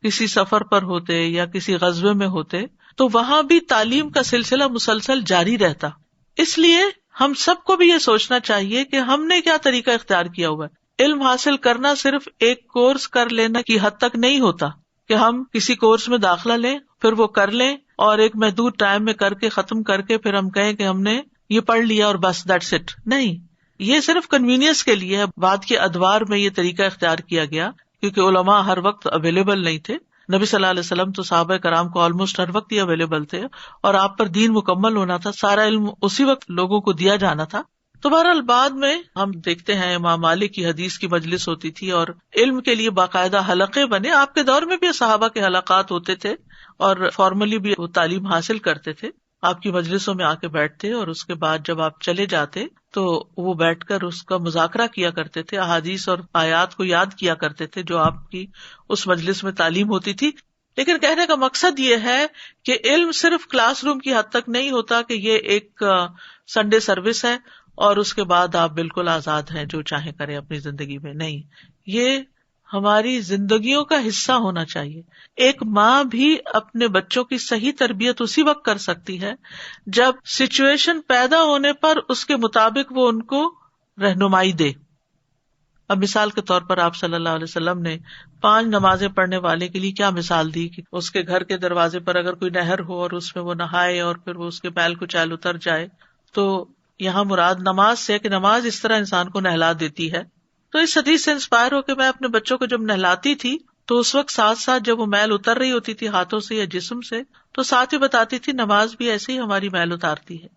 S1: کسی سفر پر ہوتے یا کسی غزوے میں ہوتے، تو وہاں بھی تعلیم کا سلسلہ مسلسل جاری رہتا. اس لیے ہم سب کو بھی یہ سوچنا چاہیے کہ ہم نے کیا طریقہ اختیار کیا ہوا ہے. علم حاصل کرنا صرف ایک کورس کر لینا کی حد تک نہیں ہوتا کہ ہم کسی کورس میں داخلہ لیں، پھر وہ کر لیں اور ایک محدود ٹائم میں کر کے ختم کر کے پھر ہم کہیں کہ ہم نے یہ پڑھ لیا اور بس دیٹس اٹ. نہیں، یہ صرف کنوینئنس کے لیے ہے. بعد کے ادوار میں یہ طریقہ اختیار کیا گیا کیونکہ علماء ہر وقت اویلیبل نہیں تھے. نبی صلی اللہ علیہ وسلم تو صحابہ کرام کو آلموسٹ ہر وقت ہی اویلیبل تھے اور آپ پر دین مکمل ہونا تھا، سارا علم اسی وقت لوگوں کو دیا جانا تھا. تو بہرحال بعد میں ہم دیکھتے ہیں امام مالک کی حدیث کی مجلس ہوتی تھی اور علم کے لیے باقاعدہ حلقے بنے. آپ کے دور میں بھی صحابہ کے حلقات ہوتے تھے اور فارملی بھی وہ تعلیم حاصل کرتے تھے. آپ کی مجلسوں میں آ کے بیٹھتے اور اس کے بعد جب آپ چلے جاتے تو وہ بیٹھ کر اس کا مذاکرہ کیا کرتے تھے، احادیث اور آیات کو یاد کیا کرتے تھے جو آپ کی اس مجلس میں تعلیم ہوتی تھی. لیکن کہنے کا مقصد یہ ہے کہ علم صرف کلاس روم کی حد تک نہیں ہوتا کہ یہ ایک سنڈے سروس ہے اور اس کے بعد آپ بالکل آزاد ہیں، جو چاہیں کریں اپنی زندگی میں. نہیں، یہ ہماری زندگیوں کا حصہ ہونا چاہیے. ایک ماں بھی اپنے بچوں کی صحیح تربیت اسی وقت کر سکتی ہے جب سچویشن پیدا ہونے پر اس کے مطابق وہ ان کو رہنمائی دے. اب مثال کے طور پر آپ صلی اللہ علیہ وسلم نے 5 نمازیں پڑھنے والے کے لیے کیا مثال دی کہ اس کے گھر کے دروازے پر اگر کوئی نہر ہو اور اس میں وہ نہائے اور پھر وہ اس کے بیل کو چال اتر جائے. تو یہاں مراد نماز سے کہ نماز اس طرح انسان کو نہلا دیتی ہے. تو اس حدیث سے انسپائر ہو کے میں اپنے بچوں کو جب نہلاتی تھی تو اس وقت ساتھ ساتھ جب وہ میل اتر رہی ہوتی تھی ہاتھوں سے یا جسم سے تو ساتھ ہی بتاتی تھی نماز بھی ایسے ہی ہماری میل اتارتی ہے.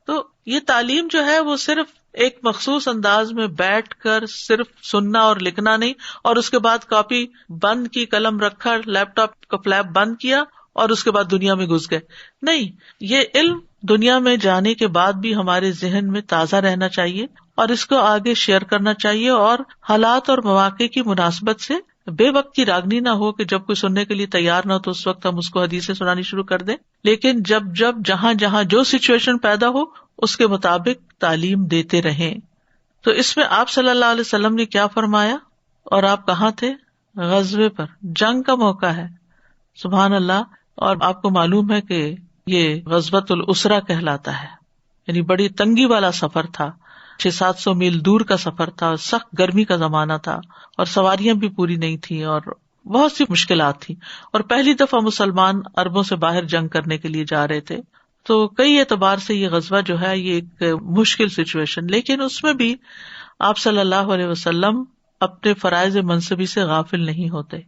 S1: تو یہ تعلیم جو ہے وہ صرف ایک مخصوص انداز میں بیٹھ کر صرف سننا اور لکھنا نہیں اور اس کے بعد کاپی بند کی، قلم رکھا، لیپ ٹاپ کا فلیپ بند کیا اور اس کے بعد دنیا میں گھس گئے. نہیں، یہ علم دنیا میں جانے کے بعد بھی ہمارے ذہن میں تازہ رہنا چاہیے اور اس کو آگے شیئر کرنا چاہیے اور حالات اور مواقع کی مناسبت سے بے وقت کی راگنی نہ ہو کہ جب کوئی سننے کے لیے تیار نہ ہو تو اس وقت ہم اس کو حدیثیں سنانی شروع کر دیں. لیکن جب جہاں جہاں جو سچویشن پیدا ہو اس کے مطابق تعلیم دیتے رہیں. تو اس میں آپ صلی اللہ علیہ وسلم نے کیا فرمایا؟ اور آپ کہاں تھے؟ غزوے پر، جنگ کا موقع ہے. سبحان اللہ. اور آپ کو معلوم ہے کہ یہ غزوۃ الاسرہ کہلاتا ہے، یعنی بڑی تنگی والا سفر تھا. 600-700 میل دور کا سفر تھا، سخت گرمی کا زمانہ تھا اور سواریاں بھی پوری نہیں تھیں اور بہت سی مشکلات تھیں اور پہلی دفعہ مسلمان عربوں سے باہر جنگ کرنے کے لیے جا رہے تھے. تو کئی اعتبار سے یہ غزوہ جو ہے یہ ایک مشکل سچویشن، لیکن اس میں بھی آپ صلی اللہ علیہ وسلم اپنے فرائض منصبی سے غافل نہیں ہوتے.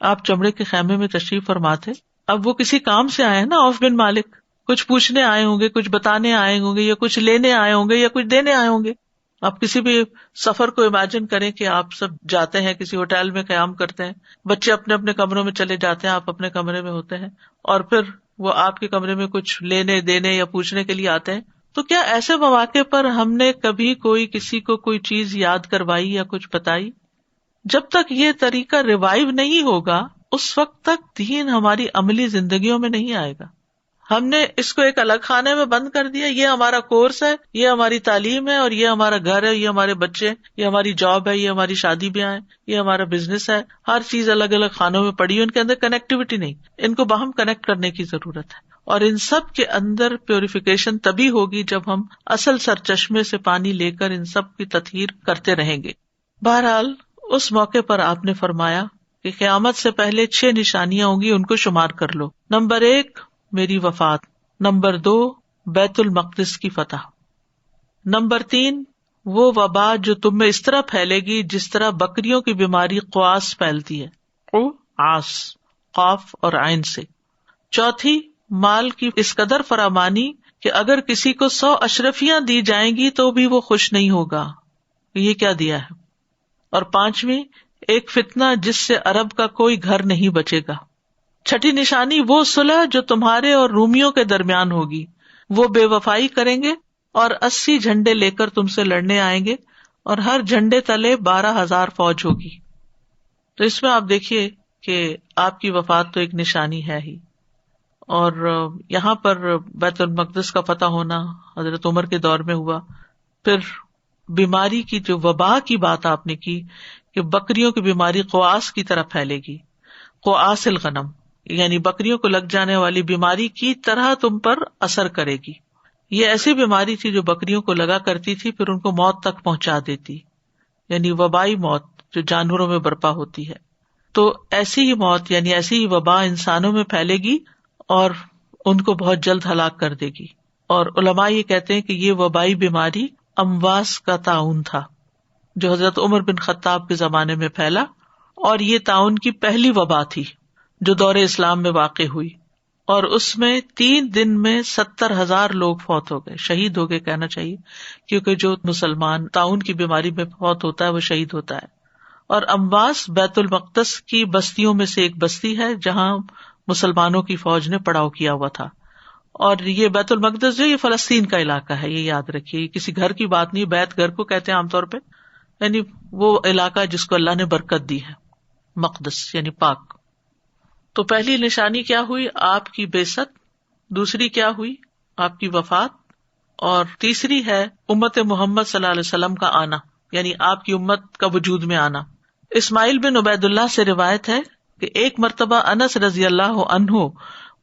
S1: آپ چمڑے کے خیمے میں تشریف فرما تھے. اب وہ کسی کام سے آئے ہیں نا، عوف بن مالک کچھ پوچھنے آئے ہوں گے، کچھ بتانے آئے ہوں گے یا کچھ لینے آئے ہوں گے یا کچھ دینے آئے ہوں گے. آپ کسی بھی سفر کو امیجن کریں کہ آپ سب جاتے ہیں کسی ہوٹل میں قیام کرتے ہیں، بچے اپنے اپنے کمروں میں چلے جاتے ہیں، آپ اپنے کمرے میں ہوتے ہیں اور پھر وہ آپ کے کمرے میں کچھ لینے دینے یا پوچھنے کے لیے آتے ہیں. تو کیا ایسے مواقع پر ہم نے کبھی کسی کو کوئی چیز یاد کروائی یا کچھ بتائی؟ جب تک یہ طریقہ ریوائیو نہیں ہوگا اس وقت تک دین ہماری عملی زندگیوں میں نہیں آئے گا. ہم نے اس کو ایک الگ خانے میں بند کر دیا، یہ ہمارا کورس ہے، یہ ہماری تعلیم ہے، اور یہ ہمارا گھر ہے، یہ ہمارے بچے، یہ ہماری جاب ہے، یہ ہماری شادی بیاہ ہے، یہ ہمارا بزنس ہے. ہر چیز الگ الگ خانوں میں پڑی ہے، ان کے اندر کنیکٹیوٹی نہیں. ان کو باہم کنیکٹ کرنے کی ضرورت ہے، اور ان سب کے اندر پیوریفیکیشن تبھی ہوگی جب ہم اصل سرچشمے سے پانی لے کر ان سب کی تطہیر کرتے رہیں گے. بہرحال اس موقع پر آپ نے فرمایا کہ قیامت سے پہلے 6 نشانیاں ہوں گی، ان کو شمار کر لو. نمبر 1 میری وفات، نمبر 2 بیت المقدس کی فتح، نمبر 3 وہ وبا جو تم میں اس طرح پھیلے گی جس طرح بکریوں کی بیماری قواس پھیلتی ہے، قواس قاف اور عین سے. چوتھی مال کی اس قدر فراوانی کہ اگر کسی کو 100 اشرفیاں دی جائیں گی تو بھی وہ خوش نہیں ہوگا، یہ کیا دیا ہے. اور 5ویں ایک فتنہ جس سے عرب کا کوئی گھر نہیں بچے گا. چھٹی نشانی وہ صلح جو تمہارے اور رومیوں کے درمیان ہوگی، وہ بے وفائی کریں گے اور 80 جھنڈے لے کر تم سے لڑنے آئیں گے، اور ہر جھنڈے تلے 12,000 فوج ہوگی. تو اس میں آپ دیکھیے کہ آپ کی وفات تو ایک نشانی ہے ہی، اور یہاں پر بیت المقدس کا فتح ہونا حضرت عمر کے دور میں ہوا. پھر بیماری کی جو وبا کی بات آپ نے کی کہ بکریوں کی بیماری قواس کی طرح پھیلے گی، قواس الغنم، یعنی بکریوں کو لگ جانے والی بیماری کی طرح تم پر اثر کرے گی. یہ ایسی بیماری تھی جو بکریوں کو لگا کرتی تھی، پھر ان کو موت تک پہنچا دیتی، یعنی وبائی موت جو جانوروں میں برپا ہوتی ہے. تو ایسی ہی موت یعنی ایسی ہی وبا انسانوں میں پھیلے گی اور ان کو بہت جلد ہلاک کر دے گی. اور علماء یہ کہتے ہیں کہ یہ وبائی بیماری امواس کا طاعون تھا جو حضرت عمر بن خطاب کے زمانے میں پھیلا، اور یہ طاعون کی پہلی وبا تھی جو دور اسلام میں واقع ہوئی، اور اس میں 3 دن میں 70,000 لوگ فوت ہو گئے، شہید ہو گئے کہنا چاہیے، کیونکہ جو مسلمان طاعون کی بیماری میں فوت ہوتا ہے وہ شہید ہوتا ہے. اور امواس بیت المقدس کی بستیوں میں سے ایک بستی ہے جہاں مسلمانوں کی فوج نے پڑاؤ کیا ہوا تھا. اور یہ بیت المقدس جو یہ فلسطین کا علاقہ ہے، یہ یاد رکھیے، کسی گھر کی بات نہیں. بیت گھر کو کہتے ہیں عام طور پہ، یعنی وہ علاقہ جس کو اللہ نے برکت دی ہے، مقدس یعنی پاک. تو پہلی نشانی کیا ہوئی؟ آپ کی بعثت. دوسری کیا ہوئی؟ آپ کی وفات. اور تیسری ہے امت محمد صلی اللہ علیہ وسلم کا آنا، یعنی آپ کی امت کا وجود میں آنا. اسماعیل بن عبید اللہ سے روایت ہے کہ ایک مرتبہ انس رضی اللہ عنہ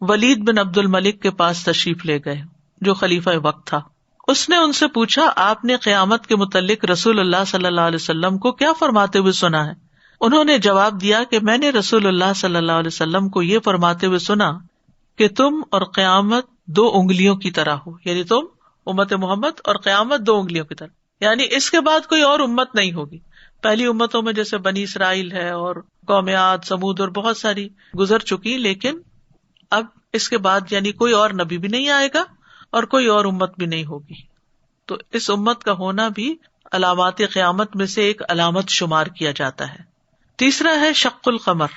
S1: ولید بن عبد الملک کے پاس تشریف لے گئے جو خلیفہ وقت تھا. اس نے ان سے پوچھا، آپ نے قیامت کے متعلق رسول اللہ صلی اللہ علیہ وسلم کو کیا فرماتے ہوئے سنا ہے؟ انہوں نے جواب دیا کہ میں نے رسول اللہ صلی اللہ علیہ وسلم کو یہ فرماتے ہوئے سنا کہ تم اور قیامت 2 انگلیوں کی طرح ہو، یعنی تم امت محمد اور قیامت 2 انگلیوں کی طرح، یعنی اس کے بعد کوئی اور امت نہیں ہوگی. پہلی امتوں میں جیسے بنی اسرائیل ہے اور قوم عاد، سمود اور بہت ساری گزر چکی، لیکن اب اس کے بعد یعنی کوئی اور نبی بھی نہیں آئے گا اور کوئی اور امت بھی نہیں ہوگی. تو اس امت کا ہونا بھی علامات قیامت میں سے ایک علامت شمار کیا جاتا ہے. تیسرا ہے شق القمر،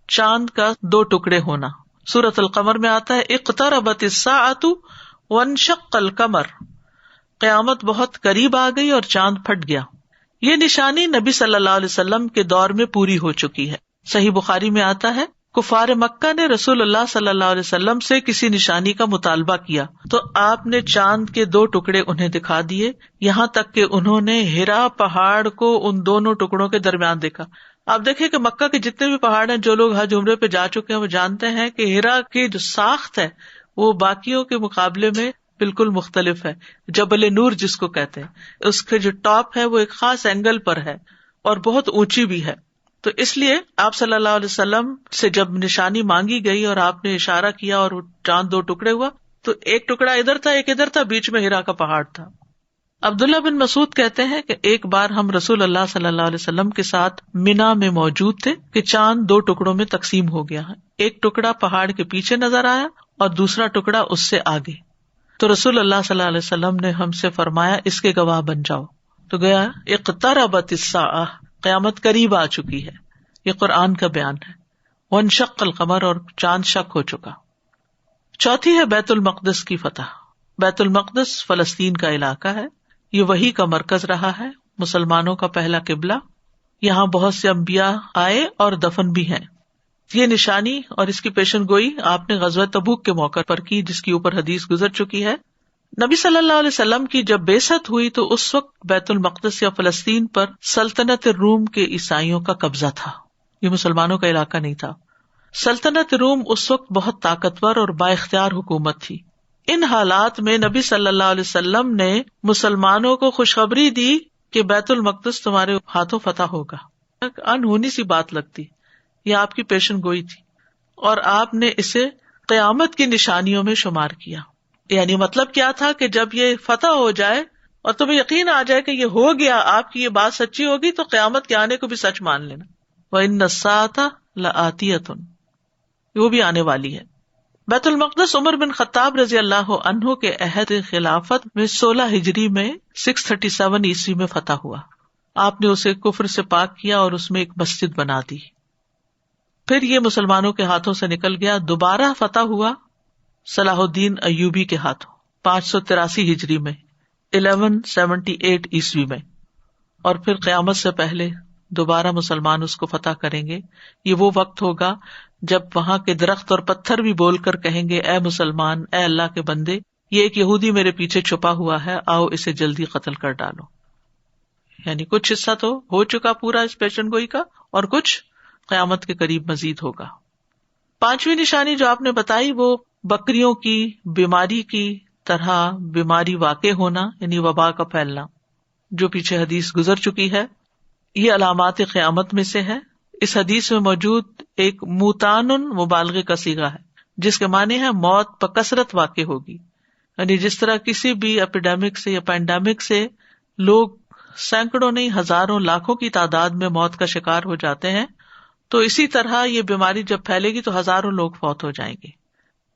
S1: چاند کا 2 ٹکڑے ہونا. سورۃ القمر میں آتا ہے اقتربت الساعۃ وانشق القمر، قیامت بہت قریب آ گئی اور چاند پھٹ گیا. یہ نشانی نبی صلی اللہ علیہ وسلم کے دور میں پوری ہو چکی ہے. صحیح بخاری میں آتا ہے کفار مکہ نے رسول اللہ صلی اللہ علیہ وسلم سے کسی نشانی کا مطالبہ کیا تو آپ نے چاند کے 2 ٹکڑے انہیں دکھا دیے، یہاں تک کہ انہوں نے ہرا پہاڑ کو ان دونوں ٹکڑوں کے درمیان دیکھا. آپ دیکھیں کہ مکہ کے جتنے بھی پہاڑ ہیں، جو لوگ حج عمرے پہ جا چکے ہیں وہ جانتے ہیں کہ ہرا کی جو ساخت ہے وہ باقیوں کے مقابلے میں بالکل مختلف ہے. جبل نور جس کو کہتے ہیں، اس کے جو ٹاپ ہے وہ ایک خاص اینگل پر ہے اور بہت اونچی بھی ہے. تو اس لیے آپ صلی اللہ علیہ وسلم سے جب نشانی مانگی گئی اور آپ نے اشارہ کیا اور چاند 2 ٹکڑے ہوا تو ایک ٹکڑا ادھر تھا ایک ادھر تھا، بیچ میں ہرا کا پہاڑ تھا. عبداللہ بن مسعود کہتے ہیں کہ ایک بار ہم رسول اللہ صلی اللہ علیہ وسلم کے ساتھ منا میں موجود تھے کہ چاند 2 ٹکڑوں میں تقسیم ہو گیا ہے، ایک ٹکڑا پہاڑ کے پیچھے نظر آیا اور دوسرا ٹکڑا اس سے آگے. تو رسول اللہ صلی اللہ علیہ وسلم نے ہم سے فرمایا اس کے گواہ بن جاؤ. تو گیا اقتربت الساعہ، قیامت قریب آ چکی ہے، یہ قرآن کا بیان ہے. وانشق القمر، اور چاند شق ہو چکا. چوتھی ہے بیت المقدس کی فتح. بیت المقدس فلسطین کا علاقہ ہے. یہ وحی کا مرکز رہا ہے، مسلمانوں کا پہلا قبلہ. یہاں بہت سے انبیاء آئے اور دفن بھی ہیں. یہ نشانی اور اس کی پیشن گوئی آپ نے غزوہ تبوک کے موقع پر کی، جس کی اوپر حدیث گزر چکی ہے. نبی صلی اللہ علیہ وسلم کی جب بعثت ہوئی تو اس وقت بیت المقدس یا فلسطین پر سلطنت روم کے عیسائیوں کا قبضہ تھا. یہ مسلمانوں کا علاقہ نہیں تھا. سلطنت روم اس وقت بہت طاقتور اور با اختیار حکومت تھی. ان حالات میں نبی صلی اللہ علیہ وسلم نے مسلمانوں کو خوشخبری دی کہ بیت المقدس تمہارے ہاتھوں فتح ہوگا. ایک انہونی سی بات لگتی، یہ آپ کی پیشن گوئی تھی، اور آپ نے اسے قیامت کی نشانیوں میں شمار کیا. یعنی مطلب کیا تھا کہ جب یہ فتح ہو جائے اور تمہیں یقین آ جائے کہ یہ ہو گیا، آپ کی یہ بات سچی ہوگی، تو قیامت کے آنے کو بھی سچ مان لینا. وَإِنَّ السَّاعَةَ لَآتِيَةٌ، وہ بھی آنے والی ہے. بیت المقدس عمر بن خطاب رضی اللہ عنہ کے عہد خلافت میں 16 ہجری میں 637 عیسوی میں فتح ہوا. آپ نے اسے کفر سے پاک کیا اور اس میں ایک مسجد بنا دی. پھر یہ مسلمانوں کے ہاتھوں سے نکل گیا. دوبارہ فتح ہوا صلاح الدین ایوبی کے ہاتھوں 583 ہجری میں 1178 عیسوی میں. اور پھر قیامت سے پہلے دوبارہ مسلمان اس کو فتح کریں گے. یہ وہ وقت ہوگا جب وہاں کے درخت اور پتھر بھی بول کر کہیں گے، اے مسلمان، اے اللہ کے بندے، یہ ایک یہودی میرے پیچھے چھپا ہوا ہے، آؤ اسے جلدی قتل کر ڈالو. یعنی کچھ حصہ تو ہو چکا پورا اس پیشن گوئی کا، اور کچھ قیامت کے قریب مزید ہوگا. پانچویں نشانی جو آپ نے بتائی وہ بکریوں کی بیماری کی طرح بیماری واقع ہونا، یعنی وبا کا پھیلنا، جو پیچھے حدیث گزر چکی ہے. یہ علامات قیامت میں سے ہے. اس حدیث میں موجود ایک موتان مبالغے کا صیغہ ہے، جس کے معنی ہے موت بکثرت واقع ہوگی. یعنی جس طرح کسی بھی ایپیڈیمک سے یا پینڈیمک سے لوگ سینکڑوں نہیں ہزاروں لاکھوں کی تعداد میں موت کا شکار ہو جاتے ہیں، تو اسی طرح یہ بیماری جب پھیلے گی تو ہزاروں لوگ فوت ہو جائیں گے.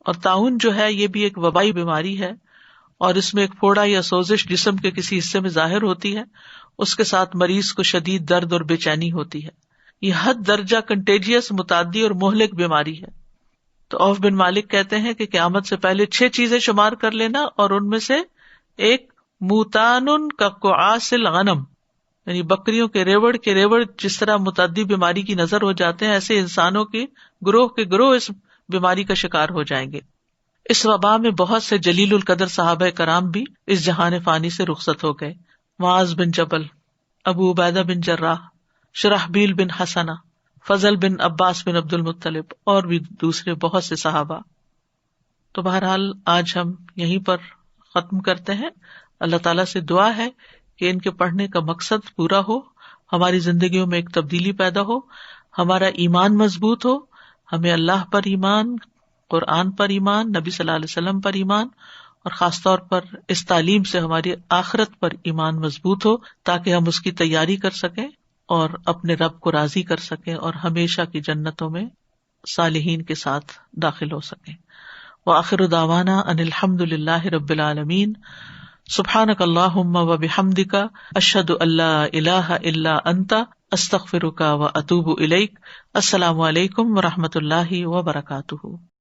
S1: اور طاعون جو ہے یہ بھی ایک وبائی بیماری ہے، اور اس میں ایک پھوڑا یا سوزش جسم کے کسی حصے میں ظاہر ہوتی ہے. اس کے ساتھ مریض کو شدید درد اور بے چینی ہوتی ہے. یہ حد درجہ کنٹیجیس، متعدی اور مہلک بیماری ہے. تو عوف بن مالک کہتے ہیں کہ قیامت سے پہلے 6 چیزیں شمار کر لینا، اور ان میں سے ایک موتان کا قعاص الغنم، یعنی بکریوں کے ریوڑ جس طرح متعدی بیماری کی نظر ہو جاتے ہیں، ایسے انسانوں کے گروہ اس بیماری کا شکار ہو جائیں گے. اس وبا میں بہت سے جلیل القدر صحابہ کرام بھی اس جہان فانی سے رخصت ہو گئے. معاذ بن جبل، ابو عبیدہ بن جراح، شرحبیل بن حسنہ، فضل بن عباس بن عبد المطلب، اور بھی دوسرے بہت سے صحابہ. تو بہرحال آج ہم یہیں پر ختم کرتے ہیں. اللہ تعالیٰ سے دعا ہے کہ ان کے پڑھنے کا مقصد پورا ہو، ہماری زندگیوں میں ایک تبدیلی پیدا ہو، ہمارا ایمان مضبوط ہو، ہمیں اللہ پر ایمان، قرآن پر ایمان، نبی صلی اللہ علیہ وسلم پر ایمان، اور خاص طور پر اس تعلیم سے ہماری آخرت پر ایمان مضبوط ہو، تاکہ ہم اس کی تیاری کر سکیں اور اپنے رب کو راضی کر سکیں اور ہمیشہ کی جنتوں میں صالحین کے ساتھ داخل ہو سکیں. وآخر دعوانا ان الحمد للہ رب العالمین. سبحانک اللہم وبحمدک، اشہد ان لا الہ الا انت، استغفرک واتوب الیک. السلام علیکم ورحمۃ اللہ وبرکاتہ.